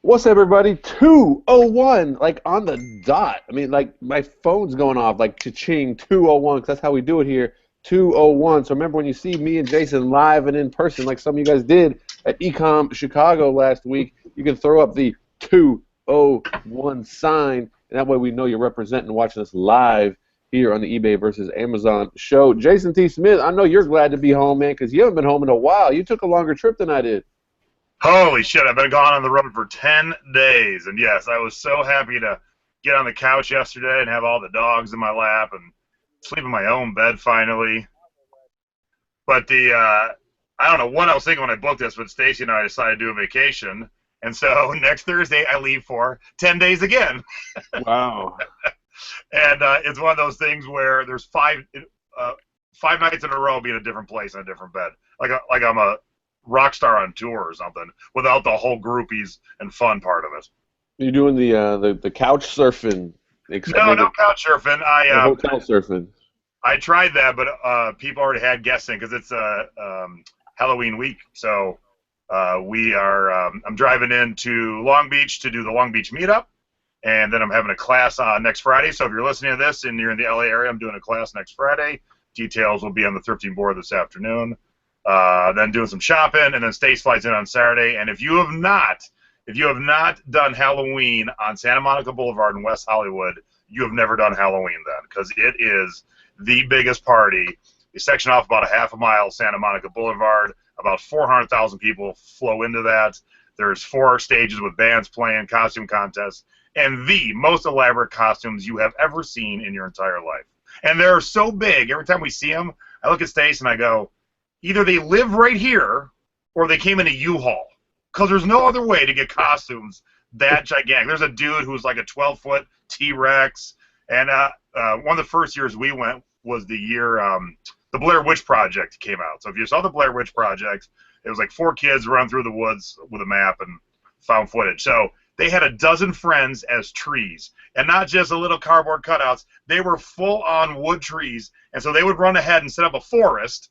What's up, everybody? 2:01, like on the dot. I mean, like my phone's going off, like cha-ching, 2:01, because that's how we do it here. 2:01. So remember when you see me and Jason live and in person, like some of you guys did at Ecom Chicago last week, you can throw up the 2:01 sign, and that way we know you're representing and watching us live here on the eBay versus Amazon show. Jason T. Smith, I know you're glad to be home, man, because you haven't been home in a while. You took a longer trip than I did. Holy shit, I've been gone on the road for 10 days. And yes, I was so happy to get on the couch yesterday and have all the dogs in my lap and sleep in my own bed finally. But I don't know what I was thinking when I booked this, but Stacy and I decided to do a vacation. And so next Thursday I leave for 10 days again. Wow. And it's one of those things where there's five nights in a row be in a different place in a different bed. Like I'm a rock star on tour or something without the whole groupies and fun part of it. You're doing the couch surfing, except No, maybe no couch surfing. the hotel surfing. I tried that, but people already had guests in because it's Halloween week. So we are. I'm driving into Long Beach to do the Long Beach meetup, and then I'm having a class next Friday. So if you're listening to this and you're in the LA area, I'm doing a class next Friday. Details will be on the Thrifting board this afternoon. Then doing some shopping, and then Stace flights in on Saturday. And if you have not done Halloween on Santa Monica Boulevard in West Hollywood, you have never done Halloween then, because it is the biggest party. You section off about a half a mile Santa Monica Boulevard. About 400,000 people flow into that. There's 4 stages with bands playing, costume contests, and the most elaborate costumes you have ever seen in your entire life. And they're so big. Every time we see them, I look at Stace and I go, either they live right here or they came in a U-Haul, because there's no other way to get costumes that gigantic. There's a dude who's like a 12-foot T-Rex, and one of the first years we went was the year the Blair Witch Project came out. So if you saw the Blair Witch Project, it was like 4 kids run through the woods with a map and found footage. So they had a dozen friends as trees, and not just a little cardboard cutouts. They were full-on wood trees, and so they would run ahead and set up a forest,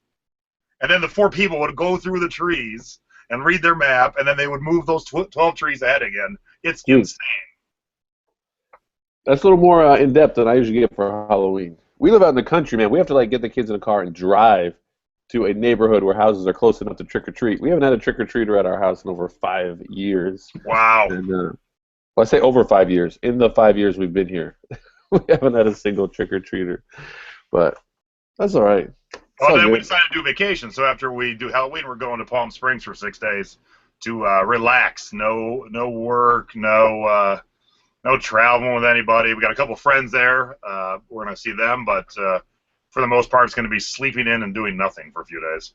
and then the 4 people would go through the trees and read their map, and then they would move those 12 trees ahead again. It's insane. That's a little more in depth than I usually get for Halloween. We live out in the country, man. We have to like get the kids in a car and drive to a neighborhood where houses are close enough to trick or treat. We haven't had a trick or treater at our house in over 5 years. Wow. And, well, I say over 5 years. In the 5 years we've been here, we haven't had a single trick or treater. But that's all right. Well, then we decided to do vacation. So after we do Halloween, we're going to Palm Springs for 6 days to relax. No work, no traveling with anybody. We got a couple friends there. We're going to see them, but for the most part, it's going to be sleeping in and doing nothing for a few days.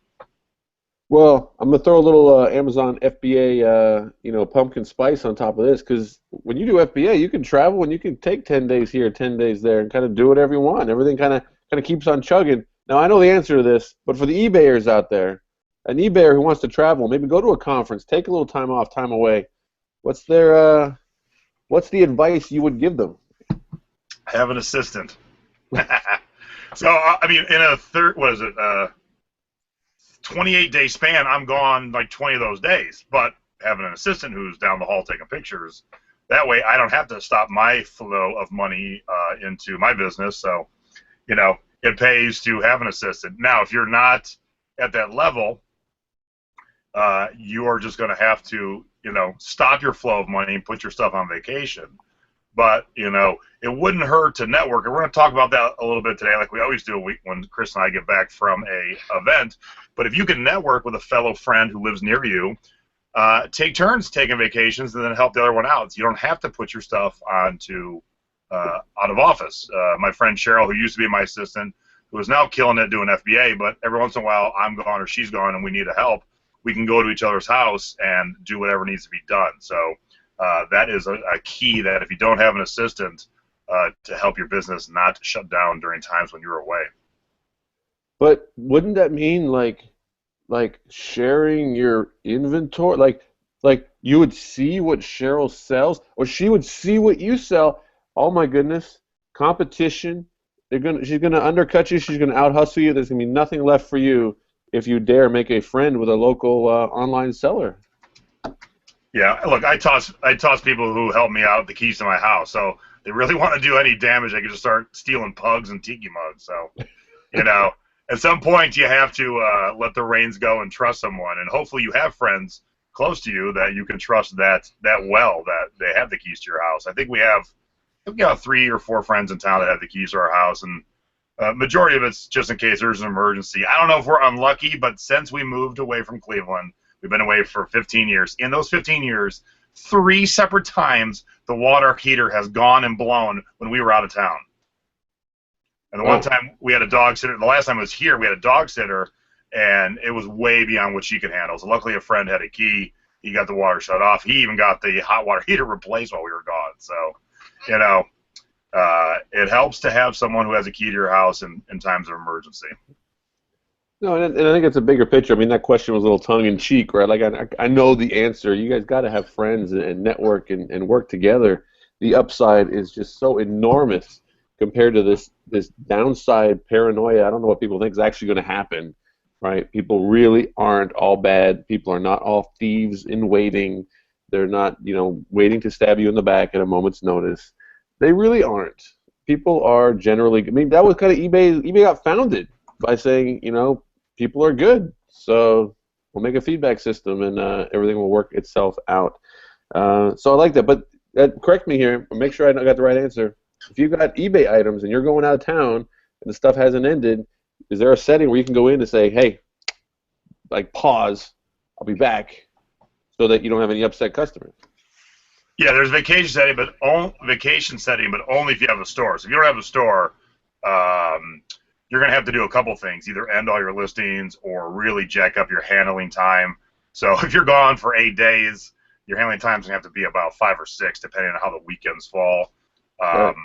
Well, I'm gonna throw a little Amazon FBA, pumpkin spice on top of this, because when you do FBA, you can travel and you can take 10 days here, 10 days there, and kind of do whatever you want. Everything kind of keeps on chugging. Now, I know the answer to this, but for the eBayers out there, an eBayer who wants to travel, maybe go to a conference, take a little time off, time away. What's the advice you would give them? Have an assistant. So, I mean, in a 28-day span, I'm gone like 20 of those days. But having an assistant who's down the hall taking pictures, that way I don't have to stop my flow of money into my business. So, it pays to have an assistant. Now, if you're not at that level, you are just going to have to, stop your flow of money and put your stuff on vacation. But, it wouldn't hurt to network. And we're going to talk about that a little bit today, like we always do when Chris and I get back from a event. But if you can network with a fellow friend who lives near you, take turns taking vacations and then help the other one out. So you don't have to put your stuff onto out of office. My friend Cheryl, who used to be my assistant, who is now killing it doing FBA, but every once in a while I'm gone or she's gone and we need help, we can go to each other's house and do whatever needs to be done. So that is a key, that if you don't have an assistant to help your business not shut down during times when you're away. But wouldn't that mean like sharing your inventory? Like you would see what Cheryl sells, or she would see what you sell. Oh my goodness, competition. She's gonna undercut you. She's gonna out hustle you. There's gonna be nothing left for you if you dare make a friend with a local online seller. Yeah, look, I toss people who help me out the keys to my house. So they really want to do any damage, they can just start stealing pugs and tiki mugs. So you know, at some point you have to let the reins go and trust someone, and hopefully you have friends close to you that you can trust that well that they have the keys to your house. I think we have 3 or 4 friends in town that have the keys to our house, and majority of it's just in case there's an emergency. I don't know if we're unlucky, but since we moved away from Cleveland, we've been away for 15 years. In those 15 years, 3 separate times the water heater has gone and blown when we were out of town. And the one Wow. time we had a dog sitter, the last time I was here, we had a dog sitter, and it was way beyond what she could handle. So luckily, a friend had a key. He got the water shut off. He even got the hot water heater replaced while we were gone. So, you know, it helps to have someone who has a key to your house in times of emergency. No, and I think it's a bigger picture. I mean, that question was a little tongue in cheek, right? Like, I know the answer. You guys got to have friends and network and work together. The upside is just so enormous compared to this downside paranoia. I don't know what people think is actually going to happen, right? People really aren't all bad. People are not all thieves in waiting. They're not, waiting to stab you in the back at a moment's notice. They really aren't. People are generally. I mean, that was kind of eBay. eBay got founded by saying, people are good. So we'll make a feedback system, and everything will work itself out. So I like that. But correct me here. Make sure I got the right answer. If you got eBay items and you're going out of town and the stuff hasn't ended, is there a setting where you can go in and say, hey, like pause, I'll be back, so that you don't have any upset customers? Yeah, there's vacation setting, but only if you have a store. So if you don't have a store, um, you're going to have to do a couple things: either end all your listings or really jack up your handling time. So if you're gone for 8 days, your handling time's going to have to be about 5 or 6, depending on how the weekends fall. Um,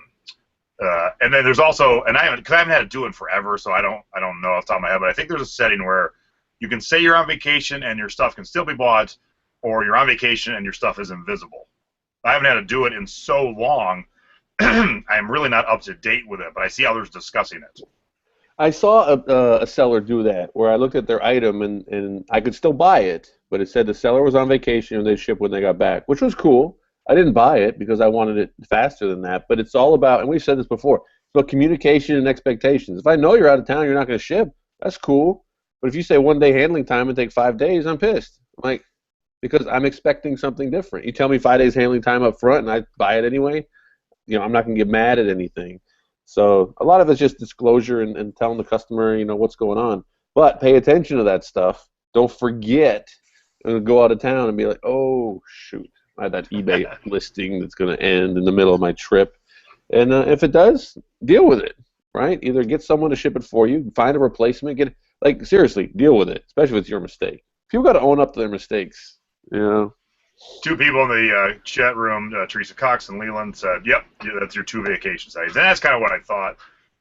Right. and then there's also, and because I haven't had to do it forever, so I don't know off the top of my head, but I think there's a setting where you can say you're on vacation and your stuff can still be bought, or you're on vacation and your stuff is invisible. I haven't had to do it in so long. I'm really not up to date with it, but I see others discussing it. I saw a seller do that where I looked at their item and I could still buy it, but it said the seller was on vacation and they ship when they got back, which was cool. I didn't buy it because I wanted it faster than that, but it's all about, and we've said this before, it's about communication and expectations. If I know you're out of town, you're not going to ship, that's cool. But if you say 1 day handling time and take 5 days, I'm pissed. I'm like, because I'm expecting something different. You tell me 5 days handling time up front and I buy it anyway, I'm not going to get mad at anything. So a lot of it's just disclosure and telling the customer, what's going on. But pay attention to that stuff. Don't forget and go out of town and be like, oh, shoot, I had that eBay listing that's going to end in the middle of my trip. And if it does, deal with it, right? Either get someone to ship it for you, find a replacement, seriously, deal with it, especially if it's your mistake. People got to own up to their mistakes, you know? 2 people in the chat room, Teresa Cox and Leland, said, "Yep, yeah, that's your 2 vacation sites," and that's kind of what I thought.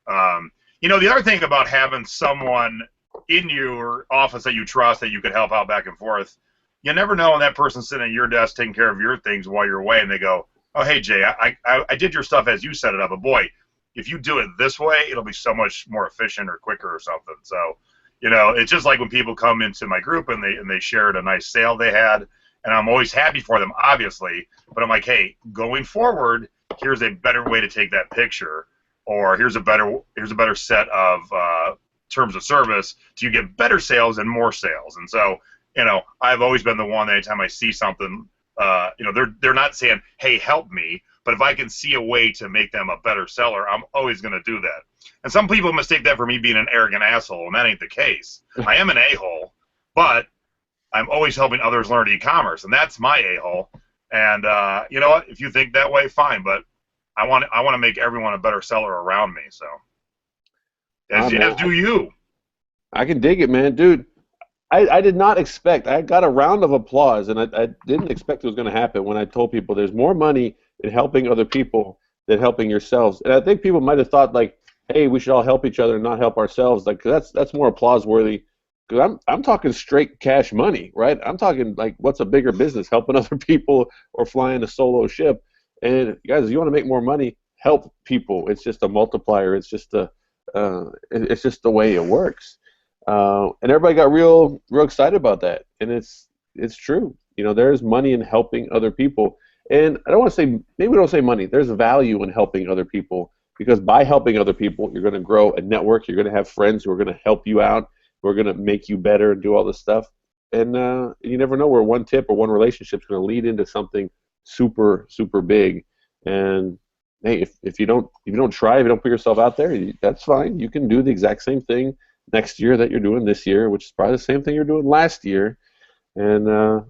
The other thing about having someone in your office that you trust that you could help out back and forth, you never know when that person's sitting at your desk taking care of your things while you're away, and they go, "Oh, hey Jay, I did your stuff as you set it up, but boy, if you do it this way, it'll be so much more efficient or quicker or something." So, it's just like when people come into my group and they shared a nice sale they had, and I'm always happy for them, obviously. But I'm like, hey, going forward, here's a better way to take that picture, or here's a better set of terms of service to get better sales and more sales. And so, I've always been the one that anytime I see something, they're not saying, hey, help me, but if I can see a way to make them a better seller, I'm always going to do that. And some people mistake that for me being an arrogant asshole, and that ain't the case. I am an a-hole, but I'm always helping others learn e-commerce, and that's my a-hole. And you know what? If you think that way, fine. But I want to make everyone a better seller around me. So as Man, do you. I can dig it, man. Dude, I did not expect. I got a round of applause, and I didn't expect it was going to happen when I told people there's more money in helping other people than helping yourselves. And I think people might have thought, like, hey, we should all help each other and not help ourselves. Like, that's more applause worthy. Because I'm talking straight cash money, right? I'm talking like, what's a bigger business, helping other people or flying a solo ship? And guys, if you want to make more money, help people. It's just a multiplier. It's just the way it works. And everybody got real excited about that, and it's true. There's money in helping other people. And I don't want to say, maybe we don't say money. There's value in helping other people because by helping other people, you're going to grow a network. You're going to have friends who are going to help you out, who are going to make you better and do all this stuff. And you never know where one tip or one relationship is going to lead into something super, super big. And hey, if you don't try, if you don't put yourself out there, that's fine. You can do the exact same thing next year that you're doing this year, which is probably the same thing you're doing last year, and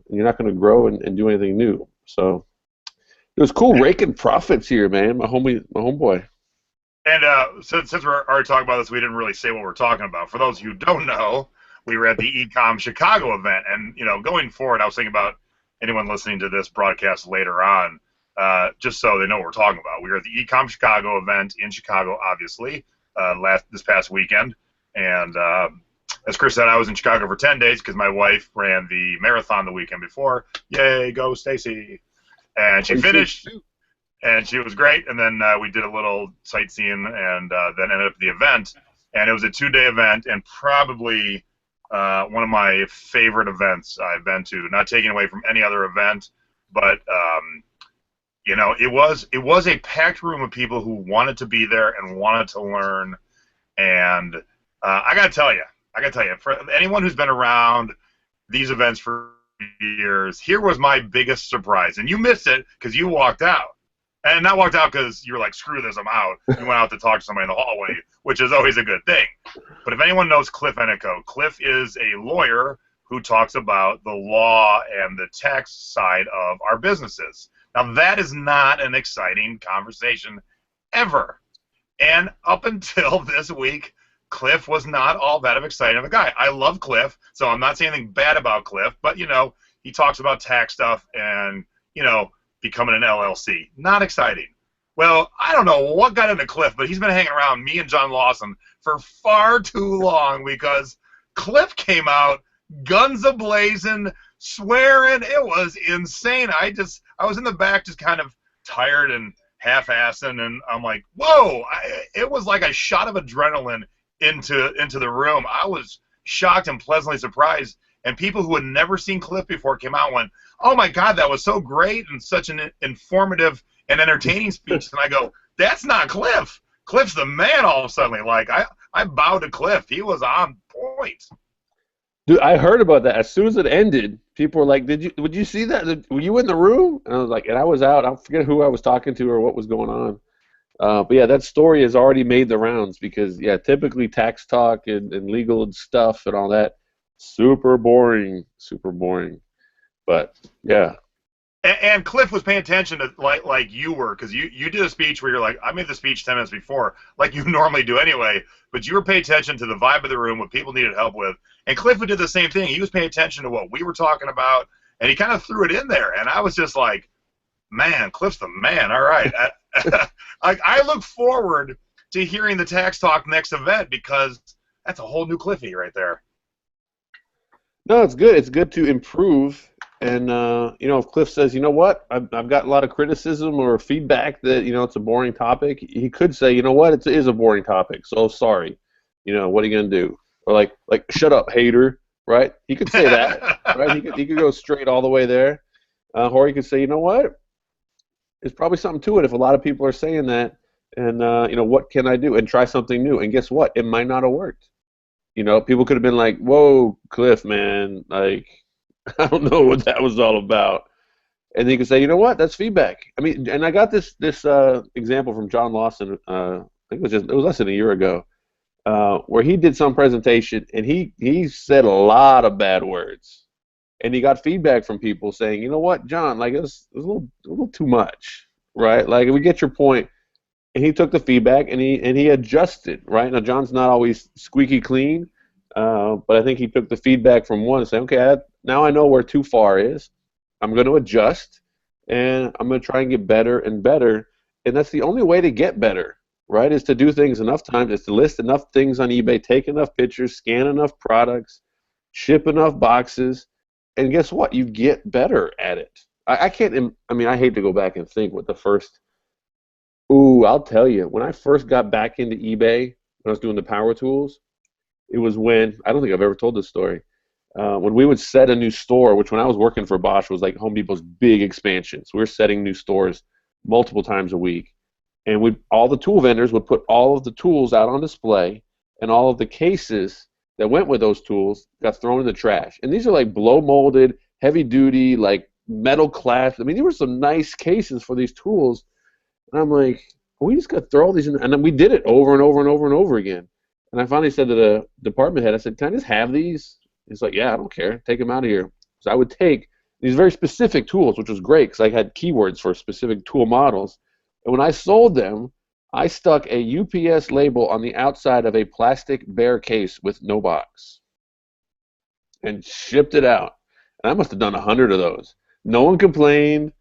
you're not going to grow and do anything new. So it was cool raking profits here, man. My homeboy. And since we're already talking about this, we didn't really say what we're talking about. For those of you who don't know, we were at the Ecom Chicago event, and going forward, I was thinking about anyone listening to this broadcast later on, just so they know what we're talking about. We were at the Ecom Chicago event in Chicago, obviously, this past weekend, and as Chris said, I was in Chicago for 10 days because my wife ran the marathon the weekend before. Yay, go Stacy! And she finished. And she was great, and then we did a little sightseeing, and then ended up at the event. And it was a 2-day event, and probably one of my favorite events I've been to. Not taking away from any other event, but it was a packed room of people who wanted to be there and wanted to learn. And I gotta tell you, for anyone who's been around these events for years, here was my biggest surprise, and you missed it because you walked out. And not walked out because you were like, screw this, I'm out. You went out to talk to somebody in the hallway, which is always a good thing. But if anyone knows Cliff Enico, Cliff is a lawyer who talks about the law and the tax side of our businesses. Now, that is not an exciting conversation ever. And up until this week, Cliff was not all that of exciting of a guy. I love Cliff, so I'm not saying anything bad about Cliff, but, he talks about tax stuff and, becoming an LLC. Not exciting. Well, I don't know what got into Cliff, but he's been hanging around me and John Lawson for far too long because Cliff came out guns a-blazing, swearing. It was insane. I was in the back just kind of tired and half-assing, and I'm like, whoa! It was like a shot of adrenaline into the room. I was shocked and pleasantly surprised, and people who had never seen Cliff before came out and went, oh my God, that was so great and such an informative and entertaining speech. And I go, that's not Cliff. Cliff's the man all of a sudden. Like, I bowed to Cliff. He was on point. Dude, I heard about that. As soon as it ended, people were like, would you see that? Were you in the room? And I was like, and I was out. I forget who I was talking to or what was going on. But yeah, that story has already made the rounds because, yeah, typically tax talk and legal stuff and all that, super boring. But yeah. And Cliff was paying attention to like you were, because you did a speech where you're like, I made the speech 10 minutes before, like you normally do anyway, but you were paying attention to the vibe of the room, what people needed help with. And Cliff did the same thing. He was paying attention to what we were talking about, and he kind of threw it in there. And I was just like, man, Cliff's the man. All right. I look forward to hearing the Tax Talk next event because that's a whole new Cliffy right there. No, it's good. It's good to improve. And, if Cliff says, you know what, I've got a lot of criticism or feedback that, it's a boring topic, he could say, you know what, it is a boring topic, so sorry. What are you going to do? Or like, shut up, hater, right? He could say that, right? He could go straight all the way there. Or he could say, you know what, there's probably something to it if a lot of people are saying that, and, what can I do? And try something new. And guess what? It might not have worked. People could have been like, whoa, Cliff, man, like, I don't know what that was all about. And you can say, you know what, that's feedback. I mean, and I got this example from John Lawson, I think it was less than a year ago, where he did some presentation, and he said a lot of bad words. And he got feedback from people saying, you know what, John, like, it was a little too much, right? Like, we get your point. And he took the feedback, and he adjusted, right? Now, John's not always squeaky clean, but I think he took the feedback from one and said, okay, now I know where too far is. I'm going to adjust, and I'm going to try and get better and better. And that's the only way to get better, right, is to do things enough times, is to list enough things on eBay, take enough pictures, scan enough products, ship enough boxes, and guess what? You get better at it. I hate to go back and think what the first – I'll tell you, when I first got back into eBay, when I was doing the power tools, it was when – I don't think I've ever told this story. when we would set a new store, which when I was working for Bosch was like Home Depot's big expansions. We were setting new stores multiple times a week, and we all the tool vendors would put all of the tools out on display, and all of the cases that went with those tools got thrown in the trash. And these are like blow molded, heavy duty, like metal clasp. I mean, there were some nice cases for these tools, and I'm like, we just got to throw all these in, and then we did it over and over and over and over again. And I finally said to the department head, I said, "Can I just have these?" He's like, "Yeah, I don't care. Take them out of here." So I would take these very specific tools, which was great because I had keywords for specific tool models. And when I sold them, I stuck a UPS label on the outside of a plastic bare case with no box and shipped it out. And I must have done 100 of those. No one complained.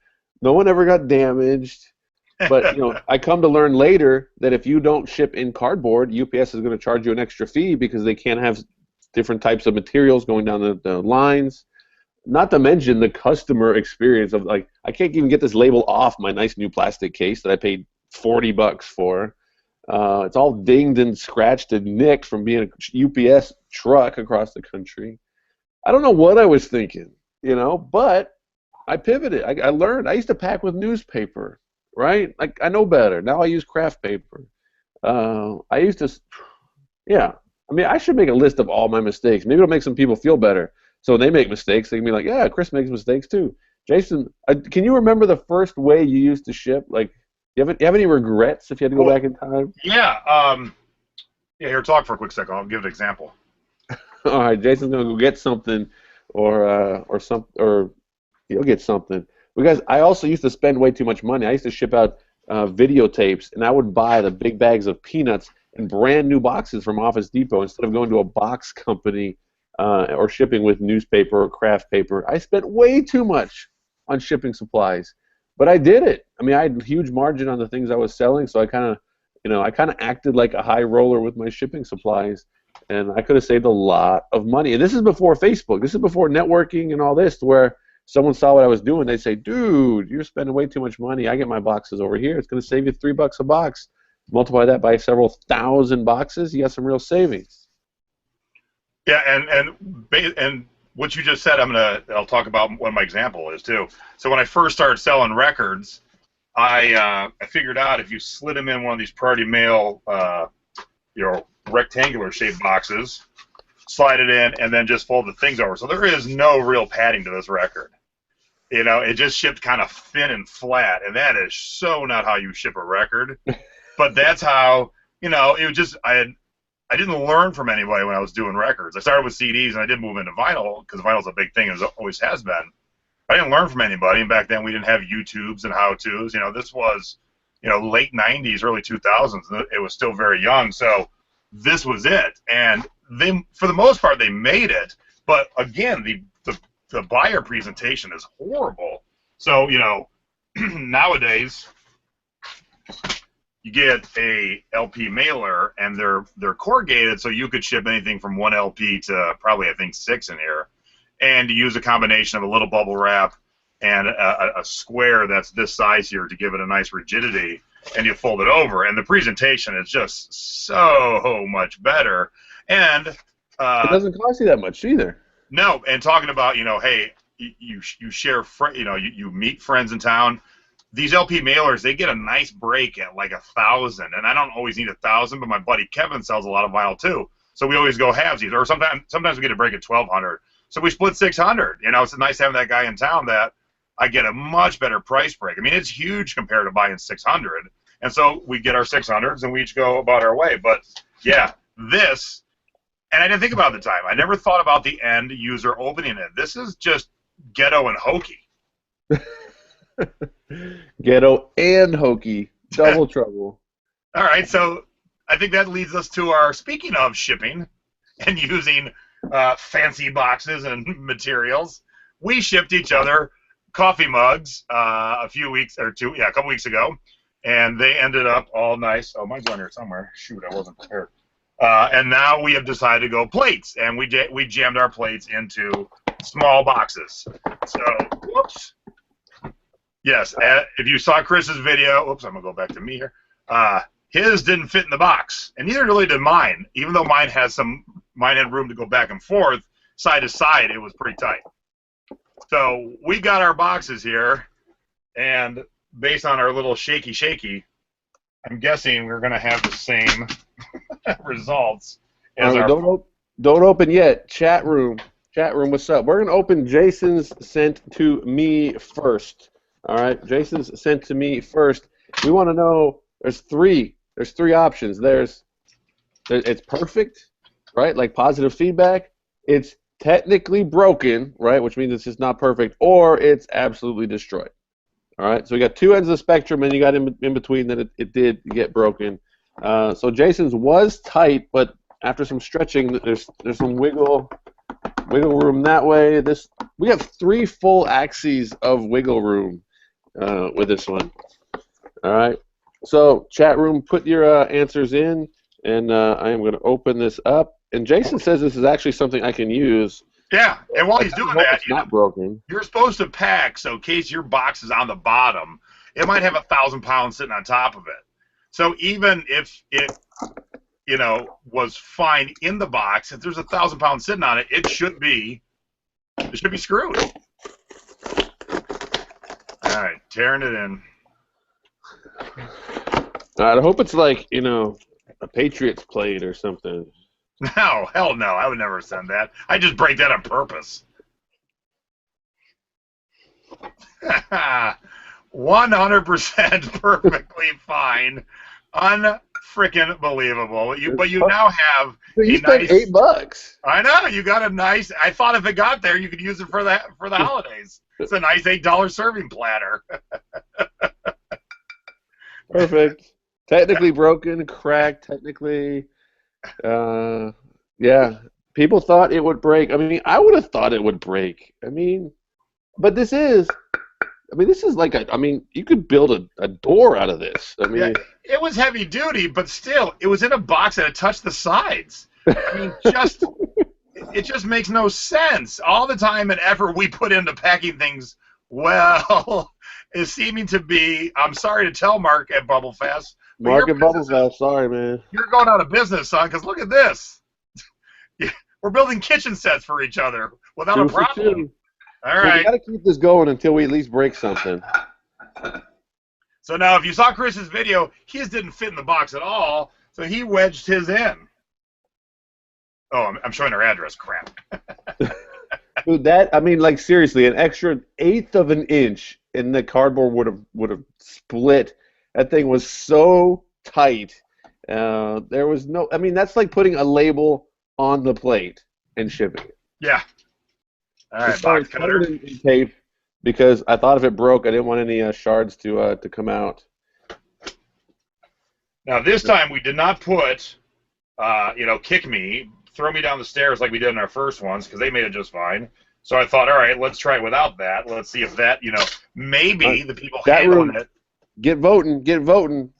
No one ever got damaged. But I come to learn later that if you don't ship in cardboard, UPS is going to charge you an extra fee because they can't have different types of materials going down the lines. Not to mention the customer experience of like, I can't even get this label off my nice new plastic case that I paid $40 for. It's all dinged and scratched and nicked from being a UPS truck across the country. I don't know what I was thinking, but I pivoted. I learned. I used to pack with newspaper, right? Like, I know better. Now I use craft paper. I used to, yeah. I mean, I should make a list of all my mistakes. Maybe it'll make some people feel better. So when they make mistakes, they can be like, yeah, Chris makes mistakes too. Jason, can you remember the first way you used to ship? Like, you have any regrets if you had to go back in time? Yeah. Here, talk for a quick second. I'll give an example. All right, Jason's gonna go get something, or he'll get something. Because I also used to spend way too much money. I used to ship out videotapes, and I would buy the big bags of peanuts in brand new boxes from Office Depot instead of going to a box company or shipping with newspaper or craft paper. I spent way too much on shipping supplies, but I did it. I mean, I had a huge margin on the things I was selling, so I kind of acted like a high roller with my shipping supplies, and I could have saved a lot of money. And this is before Facebook. This is before networking and all this, where someone saw what I was doing, they'd say, "Dude, you're spending way too much money. I get my boxes over here. It's going to save you $3 a box. Multiply that by several thousand boxes, you got some real savings." Yeah, and what you just said, I'll talk about what my example is too. So when I first started selling records, I figured out if you slid them in one of these Priority Mail, rectangular shaped boxes, slide it in, and then just fold the things over. So there is no real padding to this record. It just shipped kind of thin and flat, and that is so not how you ship a record. But that's how, it was just, I didn't learn from anybody when I was doing records. I started with CDs, and I did move into vinyl, because vinyl's a big thing, as it always has been. I didn't learn from anybody, and back then we didn't have YouTubes and how-tos. This was, late 90s, early 2000s. It was still very young, so this was it. And they, for the most part, they made it. But, again, the buyer presentation is horrible. So, nowadays, you get a LP mailer, and they're corrugated, so you could ship anything from 1 LP to probably, I think, 6 in here. And you use a combination of a little bubble wrap and a square that's this size here to give it a nice rigidity, and you fold it over. And the presentation is just so much better. And it doesn't cost you that much either. No, and talking about, hey, you share, you meet friends in town. These LP mailers, they get a nice break at like 1,000, and I don't always need 1,000, but my buddy Kevin sells a lot of vinyl too, so we always go halvesies, or sometimes we get a break at 1,200, so we split 600. It's nice having that guy in town that I get a much better price break. I mean, it's huge compared to buying 600, and so we get our 600s, and we each go about our way. But yeah, this, and I didn't think about it at the time. I never thought about the end user opening it. This is just ghetto and hokey. Ghetto and hokey, double trouble. All right, so I think that leads us to our, speaking of shipping and using fancy boxes and materials, we shipped each other coffee mugs a couple weeks ago, and they ended up all nice. Oh, mine's on here somewhere. Shoot, I wasn't prepared. And now we have decided to go plates, and we jammed our plates into small boxes. So, whoops. Yes, if you saw Chris's video, oops, I'm going to go back to me here. His didn't fit in the box, and neither really did mine. Even though mine had room to go back and forth, side to side, it was pretty tight. So we got our boxes here, and based on our little shaky, I'm guessing we're going to have the same results All as right, our. don't open yet. Chat room, what's up? We're gonna open Jason's sent to me first. All right, Jason's sent to me first. We want to know. There's three options. It's perfect, right? Like positive feedback. It's technically broken, right? Which means it's just not perfect, or it's absolutely destroyed. All right, so we got two ends of the spectrum, and you got in between that it did get broken. So Jason's was tight, but after some stretching, there's some wiggle room that way. We have 3 full axes of wiggle room with this one. All right. So chat room, put your answers in, and I am going to open this up. And Jason says this is actually something I can use. Yeah, and while he's doing that, it's not broken. You're supposed to pack, so in case your box is on the bottom, it might have 1,000 pounds sitting on top of it. So even if it, was fine in the box, if there's 1,000 pounds sitting on it, it should be screwed. All right, tearing it in. I hope it's like a Patriots plate or something. No, hell no, I would never send that. I just break that on purpose. 100% perfectly fine. Unfreaking believable. But you now have you spent $8. I know, you got a nice. I thought if it got there, you could use it for the holidays. It's a nice $8 serving platter. Perfect. Technically broken, cracked. Technically, yeah. People thought it would break. I mean, I would have thought it would break. I mean, but this is like you could build a door out of this. I mean, yeah, it was heavy duty, but still, it was in a box and it touched the sides. I mean, it just makes no sense. All the time and effort we put into packing things well is seeming to be. I'm sorry to tell Mark at Bubble Fest. Mark at Bubble Fest, sorry, man. You're going out of business, son. Because look at this. We're building kitchen sets for each other without a problem. All right. We got to keep this going until we at least break something. So now, if you saw Chris's video, his didn't fit in the box at all, so he wedged his in. Oh, I'm showing our address. Crap. Dude, seriously, an extra 1/8 of an inch and the cardboard would have split. That thing was so tight. There was no. I mean, that's like putting a label on the plate and shipping it. Yeah. All right, box cutter. In tape because I thought if it broke, I didn't want any shards to come out. Now this time we did not put, kick me, throw me down the stairs like we did in our first ones because they made it just fine. So I thought, all right, let's try it without that. Let's see if that, maybe the people handling it. Get voting.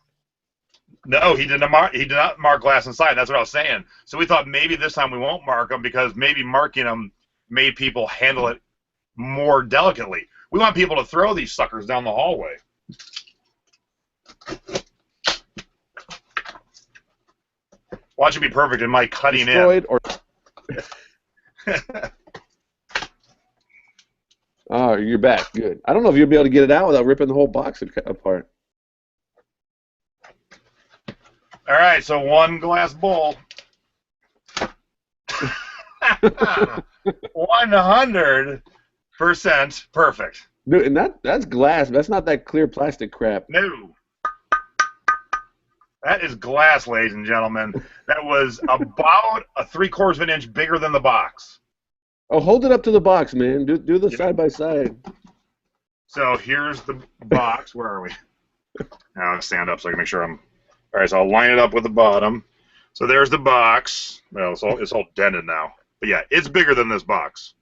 No, he did not mark glass inside. That's what I was saying. So we thought maybe this time we won't mark them because maybe marking them made people handle it more delicately. We want people to throw these suckers down the hallway. Watch it be perfect in my cutting Destroyed in. Oh, you're back. Good. I don't know if you'll be able to get it out without ripping the whole box apart. All right, so 1 glass bowl. 100% perfect. Dude, and that's glass. That's not that clear plastic crap. No. That is glass, ladies and gentlemen. That was about 3/4 of an inch bigger than the box. Oh, hold it up to the box, man. Do the side by side. So here's the box. Where are we? Now I'll stand up so I can make sure I'm. All right, so I'll line it up with the bottom. So there's the box. Well, it's all dented now. But yeah, it's bigger than this box.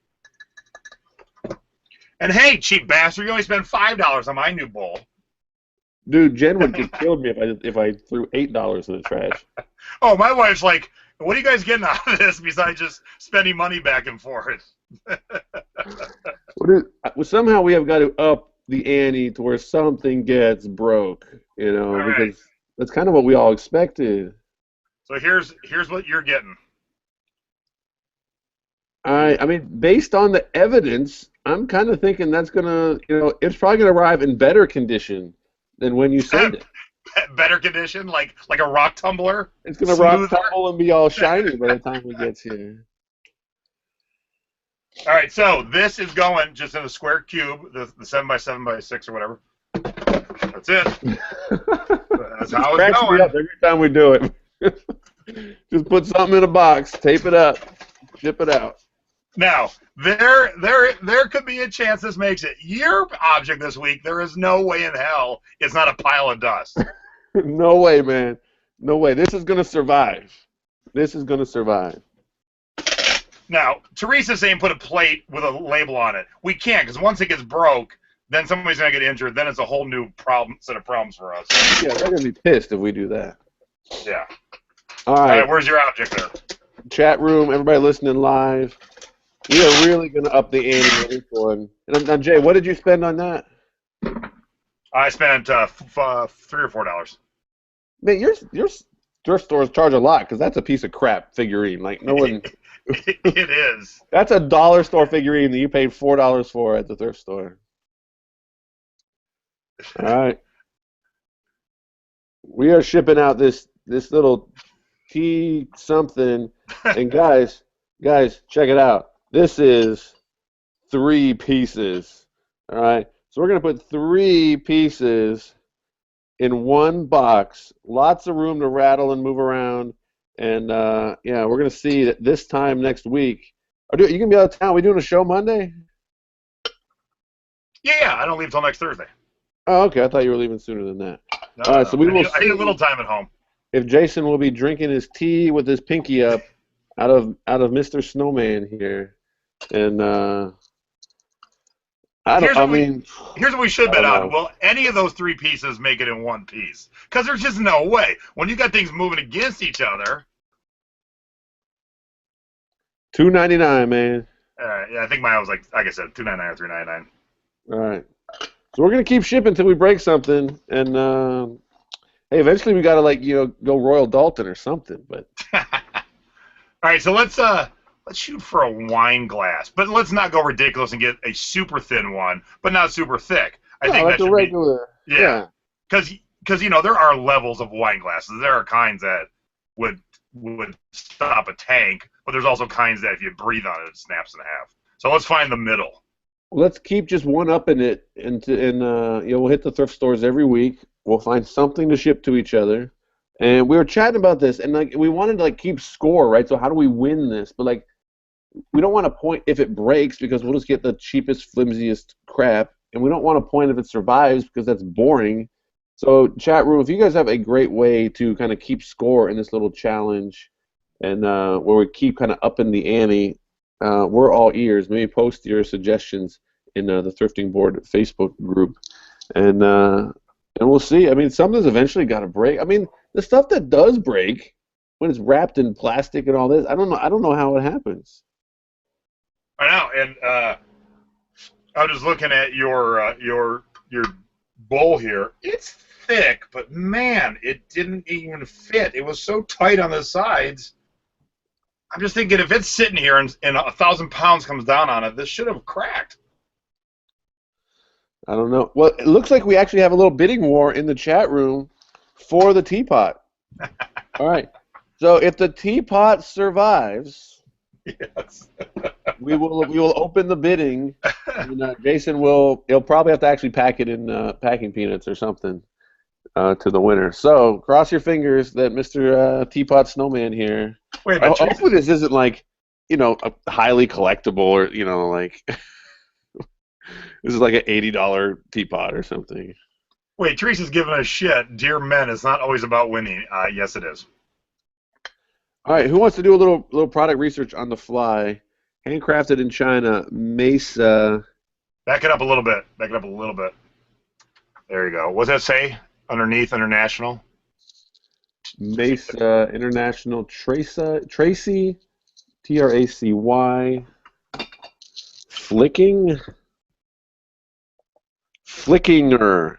And hey, cheap bastard, you only spent $5 on my new bowl. Dude, Jen would get killed me if I threw $8 in the trash. Oh, my wife's like, what are you guys getting out of this besides just spending money back and forth? Somehow we have got to up the ante to where something gets broke, because that's kind of what we all expected. So here's what you're getting. I mean, based on the evidence, I'm kind of thinking that's gonna, it's probably gonna arrive in better condition than when you send it. Better condition, like a rock tumbler, It's gonna rock smoother. tumble and be all shiny by the time it gets here. All right, so this is going just in a square cube, the 7 by 7 by 6 or whatever. That's it. That's Just how it's cracks me going. up every time we do it. Just put something in a box, tape it up, ship it out. Now, there could be a chance this makes it. Your object this week, there is no way in hell it's not a pile of dust. No way, man. No way. This is gonna survive. This is gonna survive. Now, Teresa's saying put a plate with a label on it. We can't, because once it gets broke, then somebody's going to get injured. Then it's a whole new set of problems for us. Yeah, they're gonna be pissed if we do that. Yeah. All All right. right, where's your object there? Chat room, everybody listening live. We are really gonna up the ante on this one. And now, Jay, what did you spend on that? I spent $3 or $4. Man, your thrift stores charge a lot because that's a piece of crap figurine. Like no one. It is. That's a dollar store figurine that you paid $4 for at the thrift store. All right. We are shipping out this little T something, and guys, check it out. This is 3 pieces. All right. So we're gonna put 3 pieces in one box. Lots of room to rattle and move around. And yeah, we're gonna see that this time next week. You gonna be out of town? We doing a show Monday? Yeah, I don't leave till next Thursday. Oh, okay. I thought you were leaving sooner than that. No, All right, so we will I need a see little time at home. if Jason will be drinking his tea with his pinky up out of Mr. Snowman here, and Here's what we should bet on. know. Will any of those 3 pieces make it in one piece? Because there's just no way. When you got things moving against each other. $2.99, man. Yeah, I think mine was like I said, $2.99 or $3.99. All right. So we're gonna keep shipping until we break something, and hey, eventually we gotta go Royal Dalton or something. But All right, so let's shoot for a wine glass, but let's not go ridiculous and get a super thin one, but not super thick. I think like that a should regular. be because there are levels of wine glasses. There are kinds that would stop a tank, but there's also kinds that if you breathe on it, it snaps in half. So let's find the middle. Let's keep just one-upping it, and we'll hit the thrift stores every week. We'll find something to ship to each other, and we were chatting about this, and we wanted to keep score, right? So how do we win this? But we don't want to point if it breaks because we'll just get the cheapest, flimsiest crap, and we don't want to point if it survives because that's boring. So chat room, if you guys have a great way to kind of keep score in this little challenge, and where we keep kind of upping the ante. We're all ears. Maybe post your suggestions in the Thrifting Board Facebook group, and we'll see. I mean, something's eventually got to break. I mean, the stuff that does break when it's wrapped in plastic and all this, I don't know how it happens. I know, and I was just looking at your bowl here. It's thick, but man, it didn't even fit. It was so tight on the sides. I'm just thinking if it's sitting here and 1,000 pounds comes down on it, this should have cracked. I don't know. Well, it looks like we actually have a little bidding war in the chat room for the teapot. All right. So if the teapot survives, yes, we will open the bidding. And, Jason he'll probably have to actually pack it in packing peanuts or something to the winner. So cross your fingers that Mr. Teapot Snowman here. Wait a minute, hopefully this isn't a highly collectible or this is like an $80 teapot or something. Wait, Teresa's giving us shit. Dear men, it's not always about winning. Yes, it is. All right, who wants to do a little product research on the fly? Handcrafted in China, Mesa. Back it up a little bit. Back it up a little bit. There you go. What does that say underneath international? Mesa International Tracy, Tracy, Flickinger, Flickinger.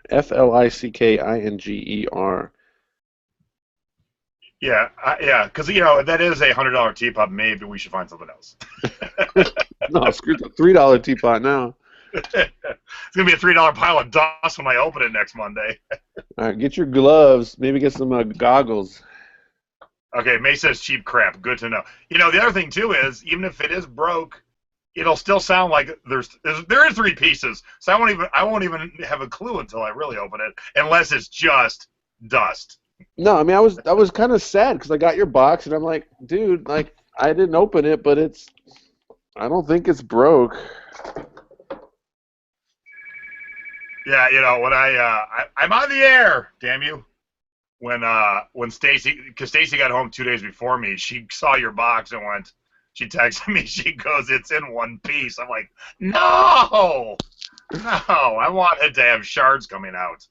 Yeah, because that is a $100 teapot. Maybe we should find something else. No, screw the $3 teapot now. It's gonna be a $3 pile of dust when I open it next Monday. All right, get your gloves. Maybe get some goggles. Okay, May says cheap crap. Good to know. The other thing too is even if it is broke, it'll still sound like there is three pieces. So I won't even have a clue until I really open it, unless it's just dust. No, I mean I was kind of sad because I got your box and I'm like, dude, like I didn't open it, but I don't think it's broke. Yeah, when I'm on the air, damn you. When Stacy, because Stacy got home 2 days before me, she saw your box and she texted me, she goes, it's in one piece. I'm like, no, I want it to have shards coming out.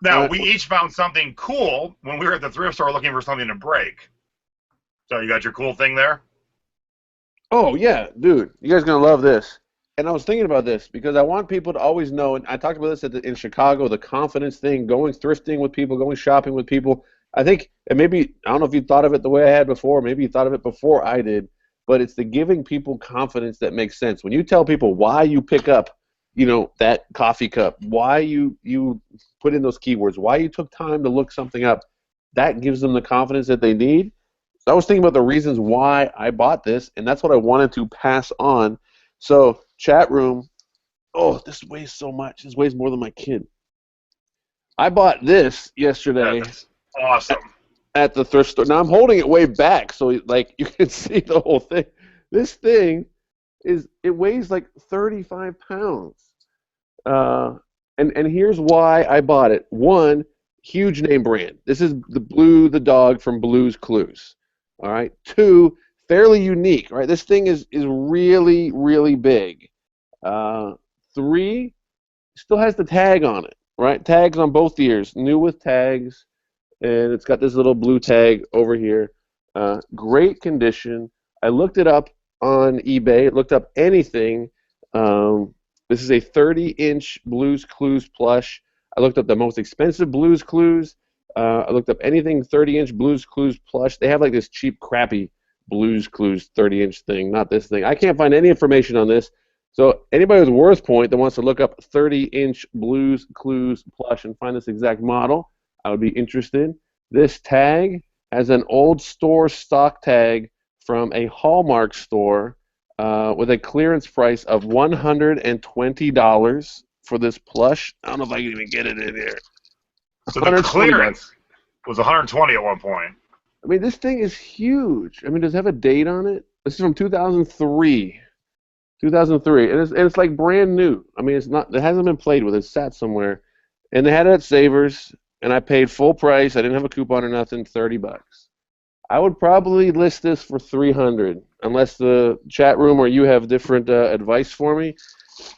Now, we each found something cool when we were at the thrift store looking for something to break. So you got your cool thing there? Oh yeah, dude, you guys are gonna love this. And I was thinking about this because I want people to always know, and I talked about this in Chicago, the confidence thing, going thrifting with people, going shopping with people. I think, and maybe, I don't know if you thought of it the way I had before, maybe you thought of it before I did, but it's the giving people confidence that makes sense. When you tell people why you pick up, that coffee cup, why you put in those keywords, why you took time to look something up, that gives them the confidence that they need. So I was thinking about the reasons why I bought this, and that's what I wanted to pass on. So, chat room, oh, this weighs so much. This weighs more than my kid. I bought this yesterday That's awesome. at the thrift store. Now I'm holding it way back so like you can see the whole thing. This thing it weighs like 35 pounds. And here's why I bought it. One, huge name brand. This is the dog from Blue's Clues. All right. Two, fairly unique. Right. This thing is really, really big. Three, still has the tag on it. Right. Tags on both ears. New with tags. And it's got this little blue tag over here. Great condition. I looked it up on eBay. Looked up anything. This is a 30-inch Blues Clues plush. I looked up the most expensive Blues Clues. I looked up anything 30-inch Blues Clues plush. They have like this cheap, crappy Blues Clues 30-inch thing, not this thing. I can't find any information on this. So anybody with Worth Point that wants to look up 30-inch Blues Clues plush and find this exact model, I would be interested. This tag has an old store stock tag from a Hallmark store with a clearance price of $120 for this plush. I don't know if I can even get it in here. So the clearance was 120 at one point. I mean, this thing is huge. I mean, does it have a date on it? This is from 2003. 2003, and it's like brand new. I mean, it hasn't been played with. It's sat somewhere, and they had it at Savers, and I paid full price. I didn't have a coupon or nothing. $30. I would probably list this for $300, unless the chat room or you have different advice for me,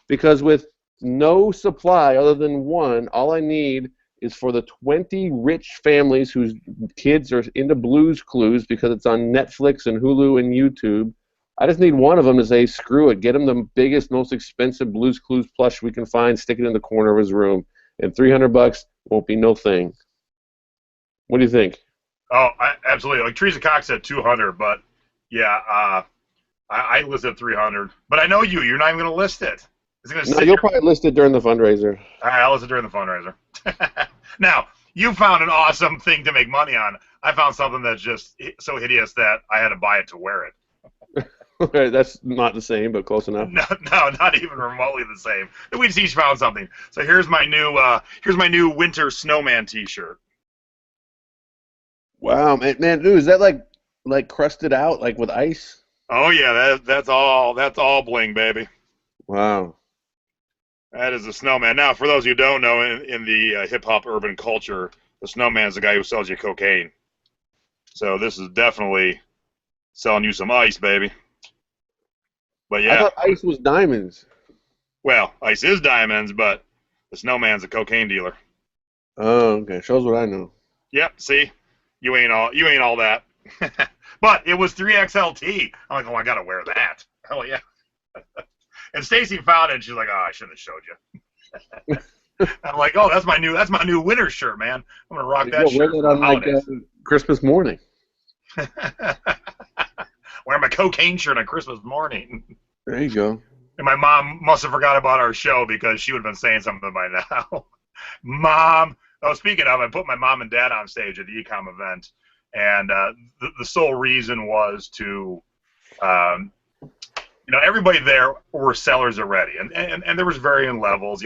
because with no supply other than one, all I need is for the 20 rich families whose kids are into Blues Clues because it's on Netflix and Hulu and YouTube. I just need one of them to say, screw it, get him the biggest, most expensive Blues Clues plush we can find, stick it in the corner of his room, and $300 won't be no thing. What do you think? Oh, absolutely. Like Teresa Cox said 200, but yeah, I listed 300. But I know you're not even going to list it. No, you'll probably list it during the fundraiser. All right, I'll list it during the fundraiser. Now, you found an awesome thing to make money on. I found something that's just so hideous that I had to buy it to wear it. Okay, that's not the same, but close enough. No, not even remotely the same. We just each found something. So here's my new winter snowman T-shirt. Wow, man, dude, is that like crusted out, like with ice? Oh yeah, that's all bling, baby. Wow. That is a snowman. Now, for those who don't know, in the hip-hop urban culture, the snowman is the guy who sells you cocaine. So this is definitely selling you some ice, baby. But yeah. I thought ice was diamonds. Well, ice is diamonds, but the snowman's a cocaine dealer. Oh, okay. Shows what I know. Yep, see? You ain't all that. But it was 3XLT. I'm like, oh, I gotta wear that. Hell yeah. And Stacy found it, and she's like, oh, I shouldn't have showed you. I'm like, oh, that's my new winter shirt, man. I'm gonna rock There you that go. Wear shirt that for the on like holidays. Christmas morning. Wearing my cocaine shirt on Christmas morning. There you go. And my mom must have forgot about our show because she would have been saying something by now. Mom. Oh, speaking of, I put my mom and dad on stage at the Ecom event, and the sole reason was to, um, everybody there were sellers already, and there was varying levels.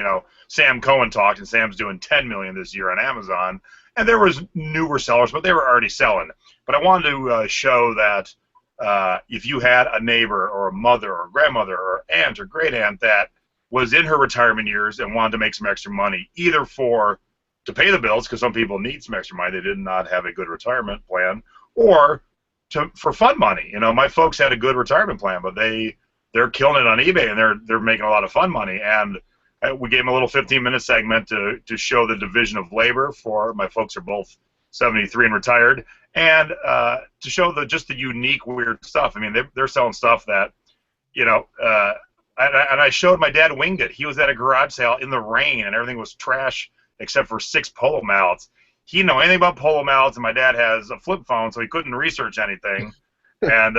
Sam Cohen talked, and Sam's doing 10 million this year on Amazon, and there was newer sellers, but they were already selling. But I wanted to show that if you had a neighbor or a mother or grandmother or aunt or great aunt that was in her retirement years and wanted to make some extra money, either to pay the bills, because some people need some extra money, they did not have a good retirement plan, or for fun money. My folks had a good retirement plan, but they're killing it on eBay, and they're making a lot of fun money. And we gave them a little 15-minute segment to show the division of labor. For my folks are both 73 and retired, and to show just the unique weird stuff. I mean, they're selling stuff that, and I showed my dad winged it. He was at a garage sale in the rain, and everything was trash except for 6 polo mallets. He didn't know anything about polo mallets, and my dad has a flip phone, so he couldn't research anything. And